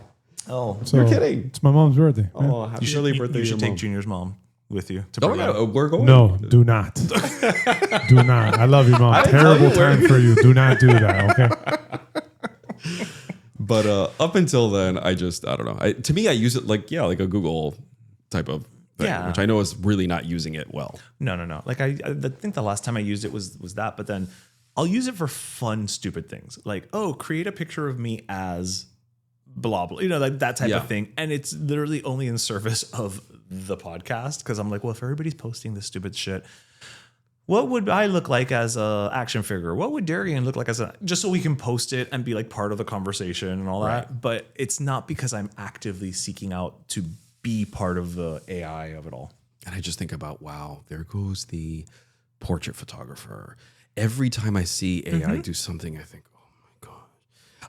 Oh, so you're kidding. It's my mom's birthday. Oh, happy early birthday. You should take Junior's mom with you to Berlin. Yeah, we're going. No, do not. Do not. I love you, Mom. Terrible time for you. Do not do that, okay? But up until then, I don't know. To me, I use it like a Google type of thing, which I know is really not using it well. No. Like I think the last time I used it was that, but then I'll use it for fun, stupid things. Like, create a picture of me as blah, blah, like that type of thing. And it's literally only in service of the podcast. Cause I'm like, well, if everybody's posting this stupid shit, what would I look like as a action figure? What would Darian look like just so we can post it and be like part of the conversation and all that. But it's not because I'm actively seeking out to be part of the AI of it all. And I just think about, wow, there goes the portrait photographer. Every time I see AI do something, I think, oh my God.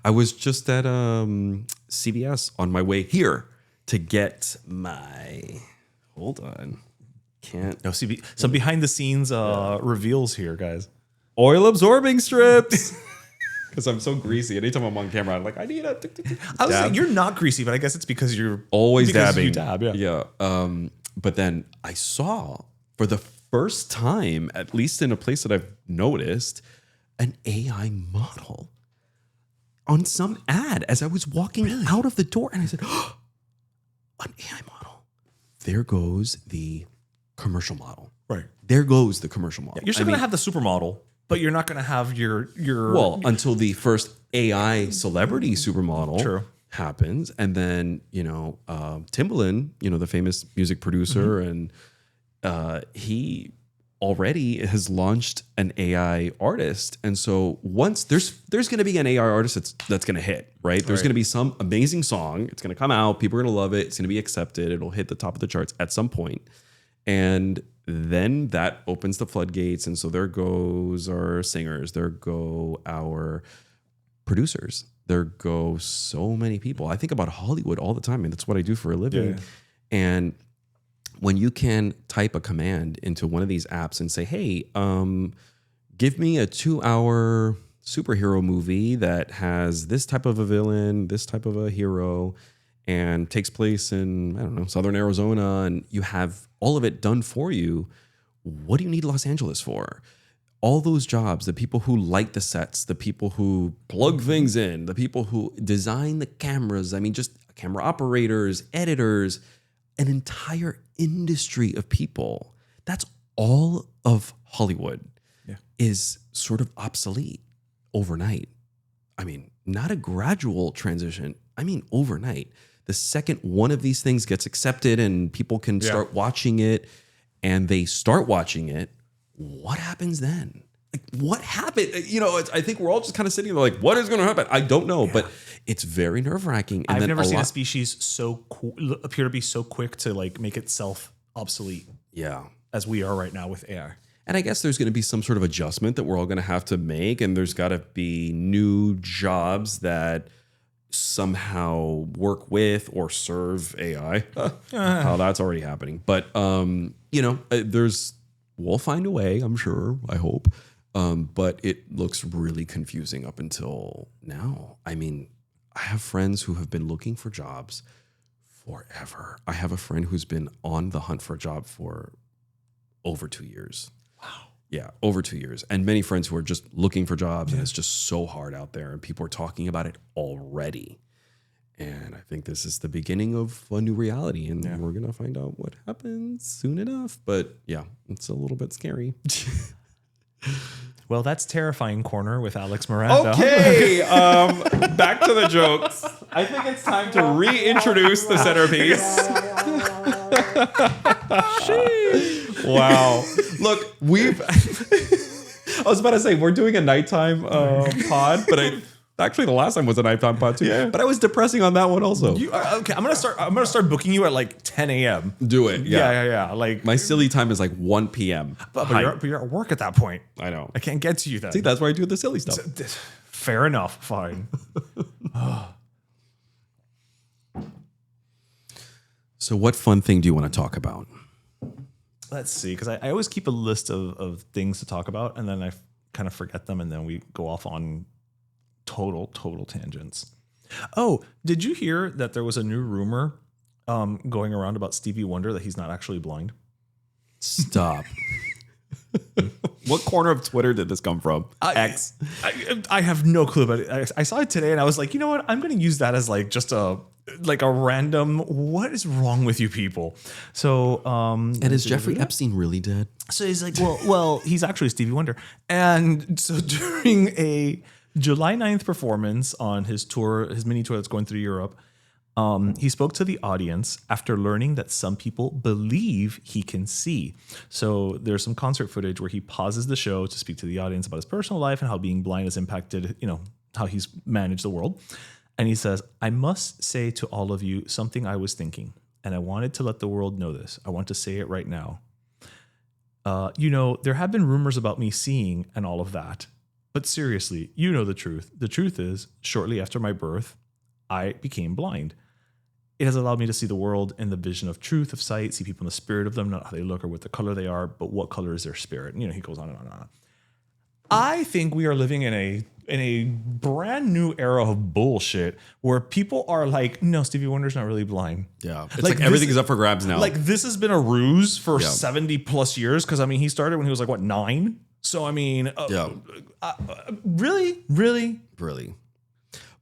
I was just at CVS on my way here to get my, hold on. Some behind the scenes reveals here, guys. Oil absorbing strips. Because I'm so greasy. Anytime I'm on camera, I'm like, I need a I was saying you're not greasy, but I guess it's because you're always dabbing. You dab, yeah. But then I saw for the first time, at least in a place that I've noticed, an AI model on some ad as I was walking out of the door, and I said, oh, an AI model. There goes the commercial model. Right. There goes the commercial model. You're still going to have the supermodel, but you're not going to have your until the first AI celebrity supermodel happens, and then Timbaland, the famous music producer, and he already has launched an AI artist. And so once there's going to be an AI artist that's going to hit, right? There's going to be some amazing song. It's going to come out. People are going to love it. It's going to be accepted. It'll hit the top of the charts at some point. And then that opens the floodgates. And so there goes our singers. There go our producers. There go so many people. I think about Hollywood all the time. And that's what I do for a living. Yeah. And when you can type a command into one of these apps and say, hey, give me a 2-hour superhero movie that has this type of a villain, this type of a hero, and takes place in, I don't know, Southern Arizona, and you have all of it done for you. What do you need Los Angeles for? All those jobs, the people who light the sets, the people who plug things in, the people who design the cameras, I mean, just camera operators, editors, an entire industry of people. That's all of Hollywood is sort of obsolete overnight. I mean, not a gradual transition. I mean, overnight. The second one of these things gets accepted and people can start watching it and they start watching it, what happens then? Like, what happened? You know, I think we're all just kind of sitting there like, what is going to happen? I don't know, but it's very nerve-wracking. I've never seen a species appear to be so quick to like make itself obsolete. Yeah. As we are right now with AI. And I guess there's going to be some sort of adjustment that we're all going to have to make. And there's got to be new jobs that somehow work with or serve AI. How that's already happening. But, you know, we'll find a way, I'm sure, I hope. But it looks really confusing up until now. I mean, I have friends who have been looking for jobs forever. I have a friend who's been on the hunt for a job for over 2 years. Wow. Yeah, over 2 years. And many friends who are just looking for jobs, and it's just so hard out there, and people are talking about it already. And I think this is the beginning of a new reality, and we're going to find out what happens soon enough. But yeah, it's a little bit scary. Well, that's Terrifying Corner with Alex Miranda. Okay, back to the jokes. I think it's time to reintroduce the centerpiece. Wow. Look, I was about to say, we're doing a nighttime pod, but actually the last time was a nighttime pod too. Yeah. But I was depressing on that one also. Okay, I'm gonna start booking you at like 10 a.m. Do it. Yeah. Like my silly time is like 1 p.m. But you're at work at that point. I know. I can't get to you then. See, that's why I do the silly stuff. Fair enough. Fine. So what fun thing do you want to talk about? Let's see, because I always keep a list of things to talk about, and then I kind of forget them, and then we go off on total tangents. Oh, did you hear that there was a new rumor going around about Stevie Wonder that he's not actually blind? Stop. What corner of Twitter did this come from? X. I have no clue, but I saw it today, and I was like, you know what? I'm going to use that as like just a random, what is wrong with you people? So, and is Jeffrey Epstein really dead? So he's like, well, he's actually Stevie Wonder. And so during a July 9th performance on his mini tour that's going through Europe, he spoke to the audience after learning that some people believe he can see. So there's some concert footage where he pauses the show to speak to the audience about his personal life and how being blind has impacted, how he's managed the world. And he says, I must say to all of you something I was thinking, and I wanted to let the world know this. I want to say it right now. There have been rumors about me seeing and all of that. But seriously, you know the truth. The truth is, shortly after my birth, I became blind. It has allowed me to see the world in the vision of truth, of sight, see people in the spirit of them, not how they look or what the color they are, but what color is their spirit. And, he goes on and on and on. I think we are living in a brand new era of bullshit where people are like, no, Stevie Wonder's not really blind. Yeah. It's like everything is up for grabs now. Like this has been a ruse for 70 plus years. Cause he started when he was like, 9? So, really?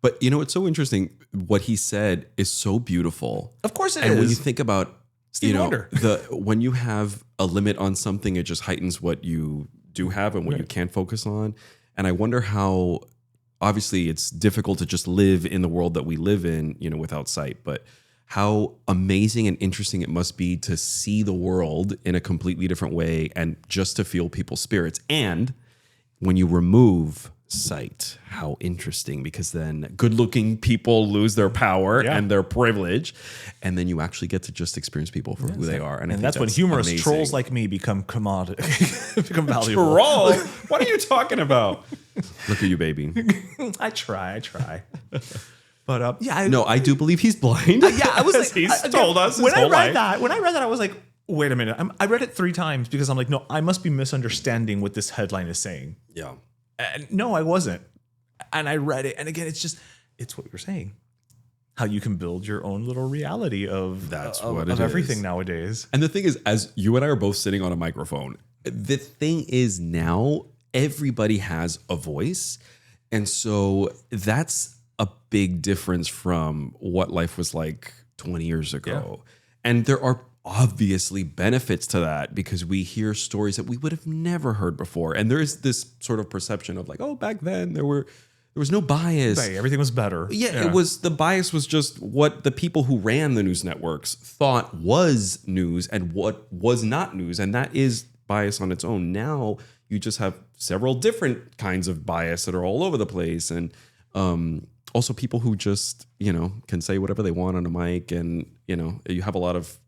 But it's so interesting. What he said is so beautiful. Of course it is. And when you think about, Stevie Wonder. when you have a limit on something, it just heightens what you do have and what you can't focus on. And I wonder how, obviously it's difficult to just live in the world that we live in, without sight. But how amazing and interesting it must be to see the world in a completely different way and just to feel people's spirits. And when you remove sight, how interesting, because then good-looking people lose their power and their privilege, and then you actually get to just experience people for who they are. And that's when humorous trolls like me become commodity, become valuable. Troll? What are you talking about? Look at you, baby. I try. But I do believe he's blind. I was like, he's told us his when whole I read life. that, I was like, wait a minute. I read it 3 times because I'm like, no, I must be misunderstanding what this headline is saying. Yeah. And no, I wasn't. And I read it, and again, it's what you're saying. How you can build your own little reality of everything nowadays. And the thing is, as you and I are both sitting on a microphone, the thing is now everybody has a voice, and so that's a big difference from what life was like 20 years ago. Yeah. And there are obviously benefits to that because we hear stories that we would have never heard before. And there is this sort of perception of like, oh, back then there was no bias. Right, everything was better. Yeah, the bias was just what the people who ran the news networks thought was news and what was not news. And that is bias on its own. Now you just have several different kinds of bias that are all over the place. And also people who just, can say whatever they want on a mic. And, you have a lot of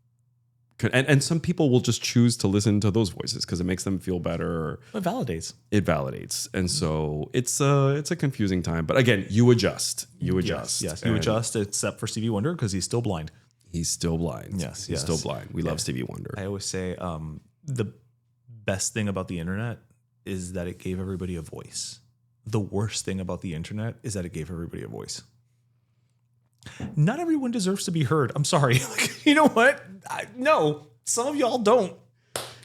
and some people will just choose to listen to those voices because it makes them feel better. It validates. And so it's a confusing time. But again, you adjust. Yes, you adjust, except for Stevie Wonder because he's still blind. He's still blind. Yes, he's still blind. We love Stevie Wonder. I always say the best thing about the internet is that it gave everybody a voice. The worst thing about the internet is that it gave everybody a voice. Not everyone deserves to be heard. I'm sorry. You know what? No, some of y'all don't.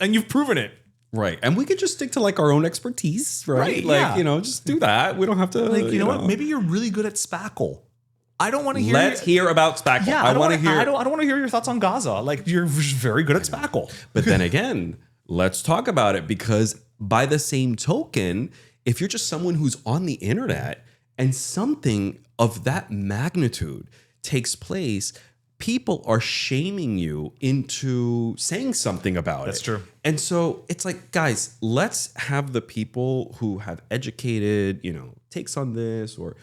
And you've proven it. Right. And we could just stick to like our own expertise, right? Just do that. We don't have to. You know what? Maybe you're really good at spackle. I don't want to hear. Let's hear about spackle. Yeah, I want to hear. I don't want to hear your thoughts on Gaza. Like you're very good at spackle. But then again, let's talk about it because by the same token, if you're just someone who's on the internet and something of that magnitude takes place, people are shaming you into saying something about it. That's true. And so it's like, guys, let's have the people who have educated, takes on this or,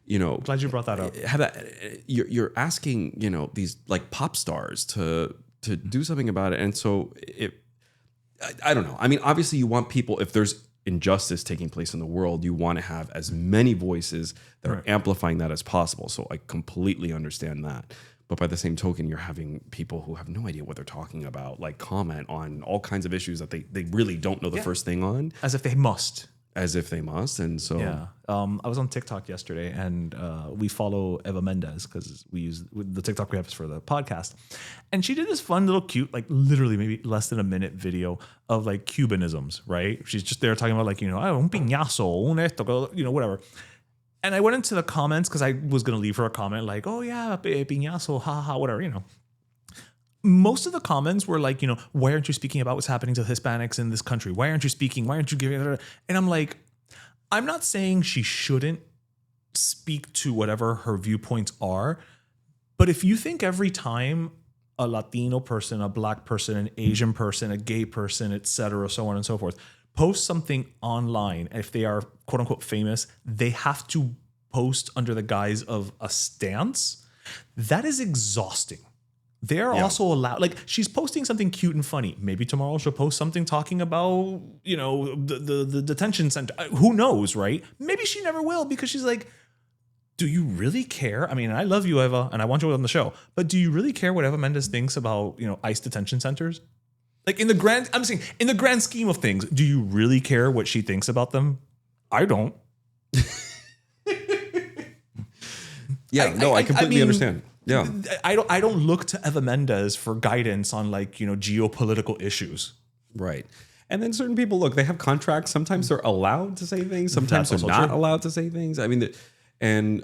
glad you brought that up. Have that. You're asking, these like pop stars to do something about it. And so I don't know. I mean, obviously you want people, if there's injustice taking place in the world, you want to have as many voices that are amplifying that as possible. So I completely understand that. But by the same token, you're having people who have no idea what they're talking about, like comment on all kinds of issues that they really don't know the first thing on. As if they must. And so I was on TikTok yesterday and we follow Eva Mendes because we use the TikTok we have for the podcast, and she did this fun little cute, like literally maybe less than a minute video of like Cubanisms, right? She's just there talking about like, un piñazo, un esto, whatever. And I went into the comments because I was going to leave her a comment like, oh yeah, piñazo, ha, whatever, Most of the comments were like, why aren't you speaking about what's happening to Hispanics in this country? Why aren't you speaking? Why aren't you giving it? And I'm like, I'm not saying she shouldn't speak to whatever her viewpoints are. But if you think every time a Latino person, a Black person, an Asian person, a gay person, et cetera, so on and so forth, post something online, if they are quote unquote famous, they have to post under the guise of a stance, that is exhausting. They're also allowed, like she's posting something cute and funny. Maybe tomorrow she'll post something talking about, the detention center. Who knows, right? Maybe she never will because she's like, do you really care? I mean, I love you, Eva, and I want you on the show, but do you really care what Eva Mendes thinks about, ICE detention centers? Like in the grand scheme of things, do you really care what she thinks about them? I don't. I completely understand. Yeah. I don't look to Eva Mendes for guidance on like, geopolitical issues. Right. And then certain people, look, they have contracts. Sometimes they're allowed to say things. Sometimes they're not allowed to say things. I mean, and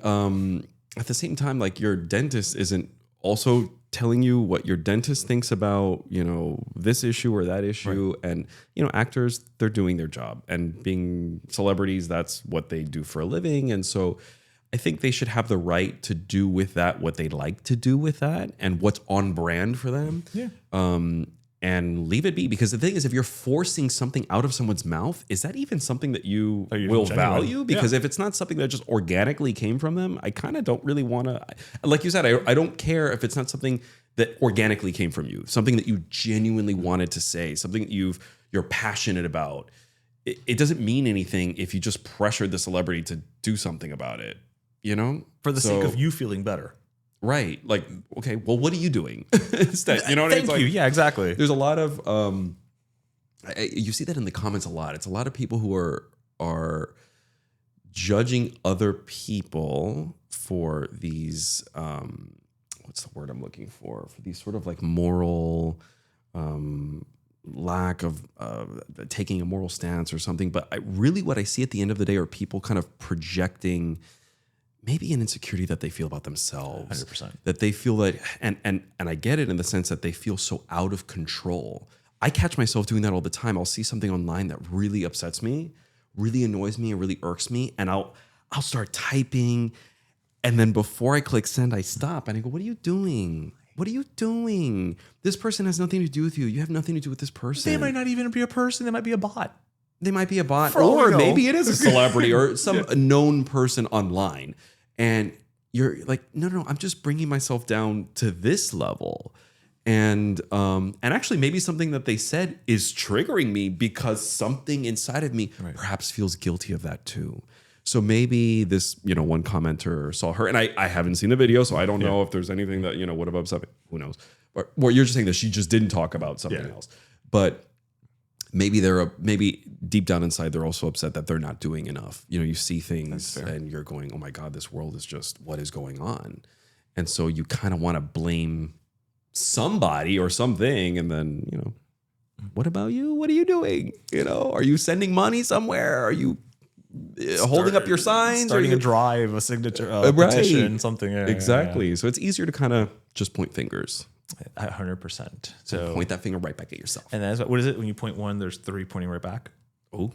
at the same time, like your dentist isn't also telling you what your dentist thinks about, this issue or that issue. Right. And, actors, they're doing their job, and being celebrities, that's what they do for a living. And so I think they should have the right to do with that what they like to do with that and what's on brand for them. Yeah. And leave it be. Because the thing is, if you're forcing something out of someone's mouth, is that even something that you will value? Because if it's not something that just organically came from them, I kind of don't really want to. Like you said, I don't care if it's not something that organically came from you, something that you genuinely wanted to say, something that you're passionate about. It doesn't mean anything if you just pressured the celebrity to do something about it, you know? For the sake of you feeling better. Right. Like, okay, well, what are you doing instead? You know what I mean? Thank you. Yeah, exactly. There's a lot of, you see that in the comments a lot. It's a lot of people who are judging other people for these, what's the word I'm looking for these sort of like moral, lack of taking a moral stance or something. But what I see at the end of the day are people kind of projecting maybe an insecurity that they feel about themselves. 100%. That they feel that, and I get it in the sense that they feel so out of control. I catch myself doing that all the time. I'll see something online that really upsets me, really annoys me, and really irks me, and I'll start typing, and then before I click send, I stop and I go, "What are you doing? What are you doing? This person has nothing to do with you. You have nothing to do with this person. They might not even be a person. They might be a bot. They might be a bot, or maybe it is a celebrity or some known person online." And you're like, no, I'm just bringing myself down to this level. And actually maybe something that they said is triggering me because something inside of me perhaps feels guilty of that too. So maybe this, one commenter saw her, and I haven't seen the video, so I don't know if there's anything that, would have upset me. Who knows? But you're just saying that she just didn't talk about something else. But maybe maybe deep down inside, they're also upset that they're not doing enough. You see things and you're going, oh my God, this world is just, what is going on? And so you kind of want to blame somebody or something. And then, what about you? What are you doing? Are you sending money somewhere? Are you holding up your signs? Starting a drive, a signature, a petition, something. Yeah, exactly. Yeah. So it's easier to kind of just point fingers. 100%. So point that finger right back at yourself. And that's what is it when you point one? There's three pointing right back. Oh,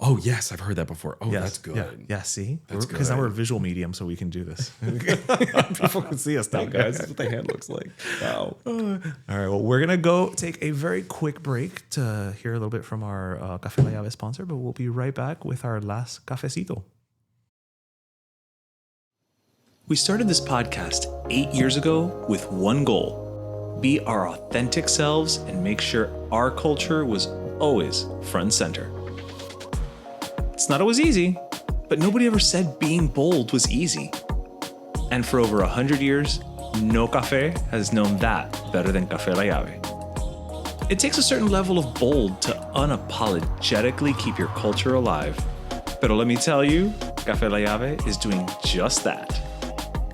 oh yes, I've heard that before. Oh, yes. That's good. Yeah. See, because now we're a visual medium, so we can do this. People can see us now, guys. That's what the hand looks like. Wow. All right. Well, we're gonna go take a very quick break to hear a little bit from our Café La Llave sponsor, but we'll be right back with our last cafecito. We started this podcast 8 years ago with one goal: be our authentic selves and make sure our culture was always front and center. It's not always easy, but nobody ever said being bold was easy. And for over 100 years, no café has known that better than Café La Llave. It takes a certain level of bold to unapologetically keep your culture alive. Pero let me tell you, Café La Llave is doing just that.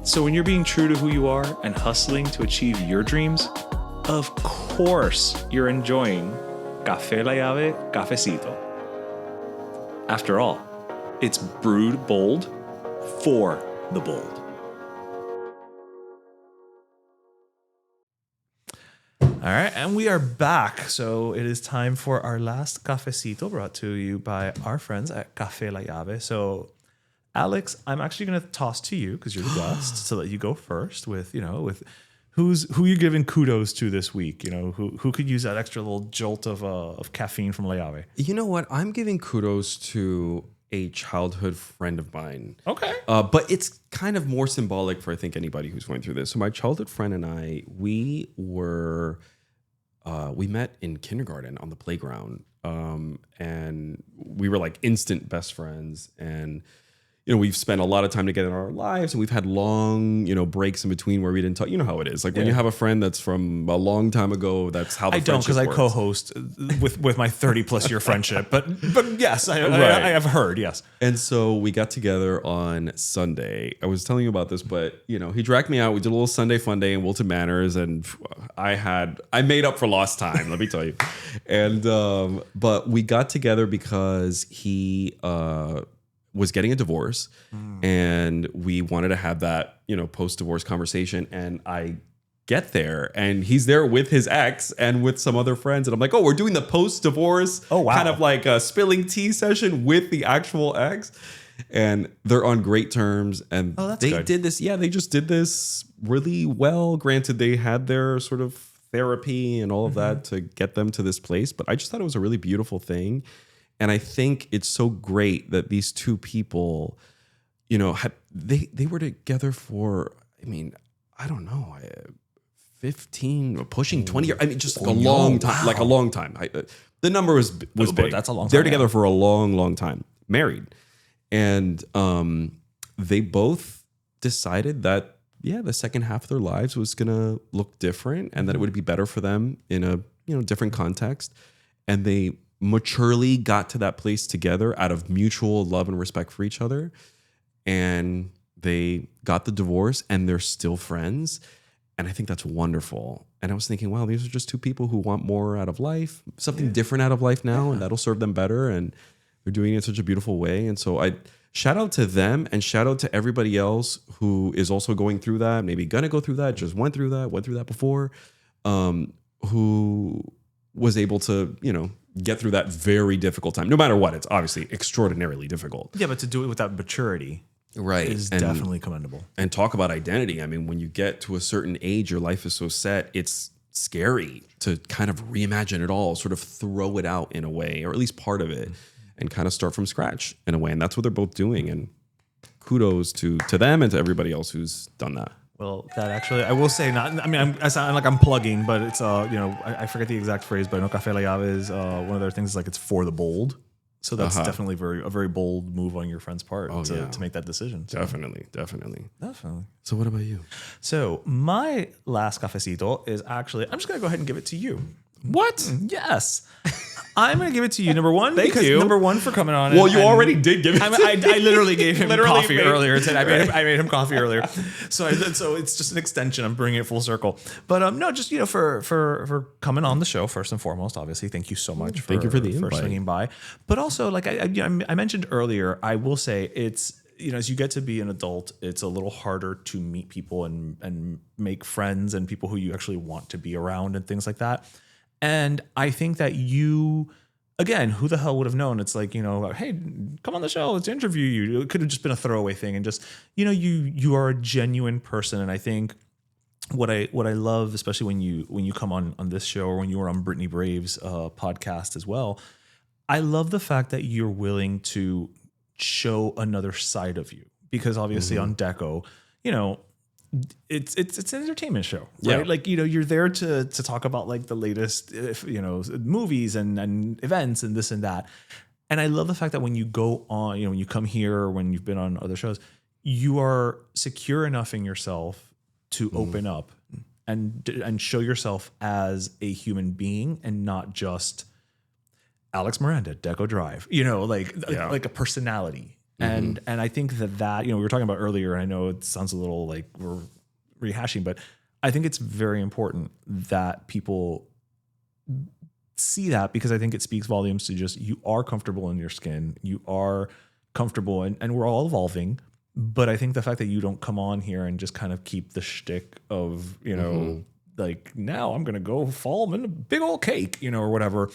So when you're being true to who you are and hustling to achieve your dreams, of course you're enjoying Café La Llave Cafecito. After all, it's brewed bold for the bold. All right, and we are back. So it is time for our last cafecito, brought to you by our friends at Café La Llave. So Alex, I'm actually going to toss to you because you're the guest, so that you go first with who you giving kudos to this week. Who could use that extra little jolt of caffeine from La Llave. You know what? I'm giving kudos to a childhood friend of mine. Okay. But it's kind of more symbolic for, I think, anybody who's going through this. So my childhood friend and I, we met in kindergarten on the playground, and we were like instant best friends. And we've spent a lot of time together in our lives, and we've had long, breaks in between where we didn't talk. You know how it is. Like when you have a friend that's from a long time ago, that's how the I don't, because I co-host with my 30+ year friendship. But yes, I have heard, yes. And so we got together on Sunday. I was telling you about this, but he dragged me out. We did a little Sunday fun day in Wilton Manors, and I made up for lost time, let me tell you. And but we got together because he was getting a divorce, and we wanted to have that, post-divorce conversation. And I get there, and he's there with his ex and with some other friends. And I'm like, oh, we're doing the post-divorce kind of like a spilling tea session with the actual ex. And they're on great terms. And they good. did this. Yeah, they just did this really well. Granted, they had their sort of therapy and all of that to get them to this place. But I just thought it was a really beautiful thing. And I think it's so great that these two people, you know, they were together for, I mean, I don't know, 15, pushing 20 years. I mean, just a long time, like a long time. The number was big. That's a long time. They're together for a long, long time, married. And they both decided that, the second half of their lives was going to look different and that it would be better for them in a, different context. And they maturely got to that place together out of mutual love and respect for each other. And they got the divorce and they're still friends. And I think that's wonderful. And I was thinking, wow, these are just two people who want more out of life, something different out of life now, and that'll serve them better. And they're doing it in such a beautiful way. And so I shout out to them and shout out to everybody else who is also going through that, maybe gonna go through that, just went through that before, who was able to, get through that very difficult time. No matter what, it's obviously extraordinarily difficult. Yeah, but to do it with that maturity, is definitely commendable. And talk about identity. I mean, when you get to a certain age, your life is so set, it's scary to kind of reimagine it all, sort of throw it out in a way, or at least part of it, and kind of start from scratch in a way. And that's what they're both doing. And kudos to them and to everybody else who's done that. Well, that actually, I will say, I sound like I'm plugging, but it's, I forget the exact phrase, but I know Café La Llave is one of their things is like it's for the bold. So that's definitely a very bold move on your friend's part to make that decision. So. Definitely. So what about you? So my last cafecito is actually, I'm just going to go ahead and give it to you. What? Yes. I'm going to give it to you. Number one, Thank you. Number one for coming on. Well, you already did give it to me. I literally gave him coffee earlier today. I made him coffee earlier. So it's just an extension. I'm bringing it full circle. But no, just, for coming on the show, first and foremost, obviously, thank you so much for the invite. Swinging by. But also, like I mentioned earlier, I will say it's, as you get to be an adult, it's a little harder to meet people and make friends and people who you actually want to be around and things like that. And I think that you, again, who the hell would have known? It's like, hey, come on the show, let's interview you. It could have just been a throwaway thing. And just, you are a genuine person. And I think what I love, especially when you come on this show or when you were on Brittany Brave's podcast as well, I love the fact that you're willing to show another side of you. Because obviously on Deco, it's an entertainment show, right? Yeah. Like, you're there to talk about like the latest, movies and events and this and that. And I love the fact that when you go on, when you come here or when you've been on other shows, you are secure enough in yourself to open up and show yourself as a human being and not just Alex Miranda, Deco Drive, like a personality. And I think that we were talking about earlier, and I know it sounds a little like we're rehashing, but I think it's very important that people see that, because I think it speaks volumes to just, you are comfortable in your skin, you are comfortable, and we're all evolving. But I think the fact that you don't come on here and just kind of keep the shtick of, like, now I'm going to go fall in a big old cake, or whatever.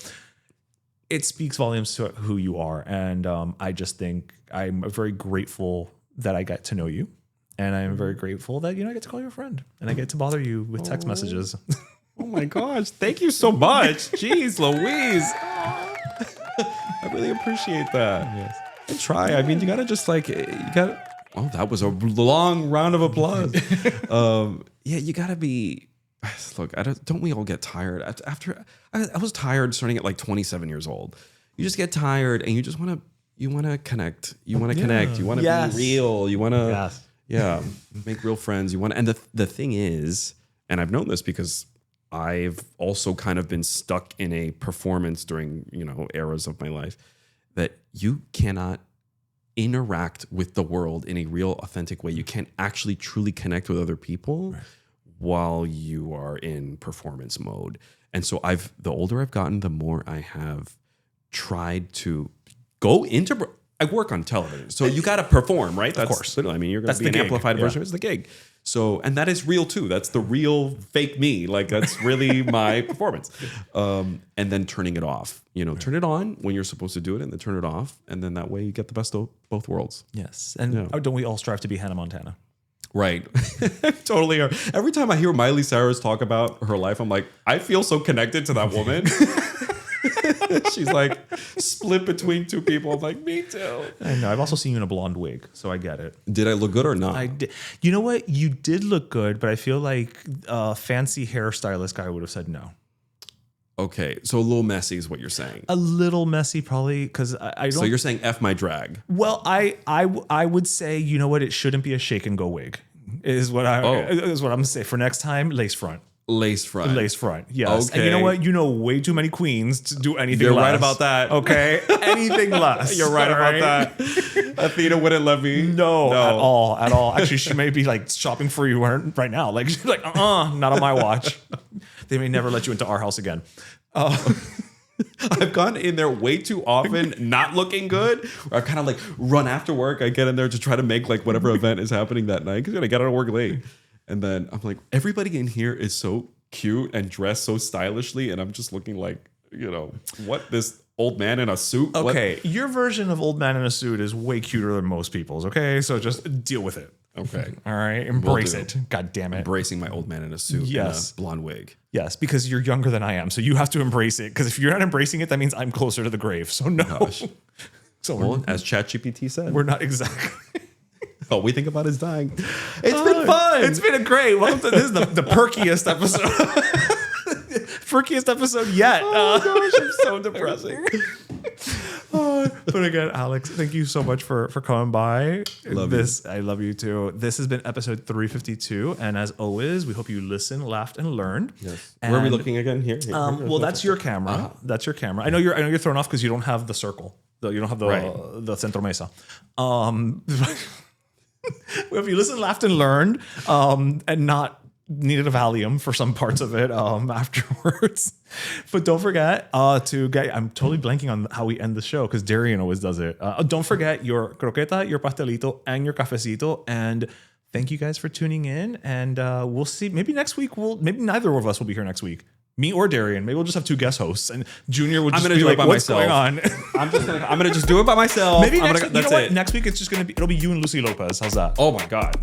It speaks volumes to who you are. And I just think I'm very grateful that I get to know you. And I'm very grateful that, I get to call you a friend and I get to bother you with text messages. Oh my gosh. Thank you so much. Jeez Louise. I really appreciate that. Yes. And try. I mean, you got to just like, oh, that was a long round of applause. You got to be, look, don't we all get tired? After I was tired starting at like 27 years old. You just get tired and you just want to connect. You want to connect. You want to be real. You want to, make real friends. You want to, and the thing is, and I've known this because I've also kind of been stuck in a performance during, eras of my life, that you cannot interact with the world in a real, authentic way. You can't actually truly connect with other people while you are in performance mode. And so the older I've gotten, the more I have tried to go into, I work on television, so you got to perform, right? Of course. Literally, I mean, you're going to be an amplified version. It's the gig. So, and that is real too. That's the real fake me. Like that's really my performance. And then turning it off. Turn it on when you're supposed to do it, and then turn it off, and then that way you get the best of both worlds. Yes, and don't we all strive to be Hannah Montana? Right. Totally. Every time I hear Miley Cyrus talk about her life, I'm like, I feel so connected to that woman. She's like split between two people. I'm like, me too. I know. I've also seen you in a blonde wig, so I get it. Did I look good or not? I did. You know what? You did look good, but I feel like a fancy hairstylist guy would have said no. Okay, so a little messy is what you're saying. A little messy, probably, because I don't. So you're saying F my drag? Well, I would say, you know what? It shouldn't be a shake and go wig. Is what I'm gonna say for next time. Lace front. Lace front. Lace front. Yes. Okay. And you know what? You know way too many queens to do anything. You're less. right about that. Okay. Anything less. You're right about that. Athena wouldn't let me. No, at all. Actually, she may be like shopping for you right now. Like she's like, not on my watch. They may never let you into our house again. I've gone in there way too often, not looking good. Or I've kind of like run after work. I get in there to try to make like whatever event is happening that night because I get out of work late. And then I'm like, everybody in here is so cute and dressed so stylishly, and I'm just looking like, what, this old man in a suit? Okay, your version of old man in a suit is way cuter than most people's. Okay, so just deal with it. Okay, all right, embrace it. God damn it, embracing my old man in a suit. Yes, and a blonde wig. Yes, because you're younger than I am, so you have to embrace it. Because if you're not embracing it, that means I'm closer to the grave. So no. Gosh. So as ChatGPT said, we're not exactly. All we think about is dying. It's been fun. It's been a great. Welcome to this is the perkiest episode. Perkiest episode yet. Oh gosh, I'm so depressing. But again, Alex, thank you so much for coming by. Love this. I love you too. This has been episode 352, and as always, we hope you listened, laughed, and learned. Yes. Where are we looking again? Here. Well, that's your camera. That's your camera. I know you're thrown off because you don't have the circle. You don't have the centromesa. If you listened, laughed, and learned, and not needed a Valium for some parts of it afterwards. But don't forget to get, I'm totally blanking on how we end the show because Darian always does it. Don't forget your croqueta, your pastelito, and your cafecito. And thank you guys for tuning in. And we'll see. Maybe next week, maybe neither of us will be here next week. Me or Darian. Maybe we'll just have two guest hosts, and Junior will just be like, "What's going on?" I'm gonna just do it by myself. Maybe next week, next week it's just gonna be. It'll be you and Lucy Lopez. How's that? Oh my god,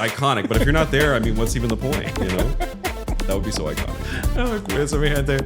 iconic! But if you're not there, I mean, what's even the point? That would be so iconic. Cuídense, mi gente.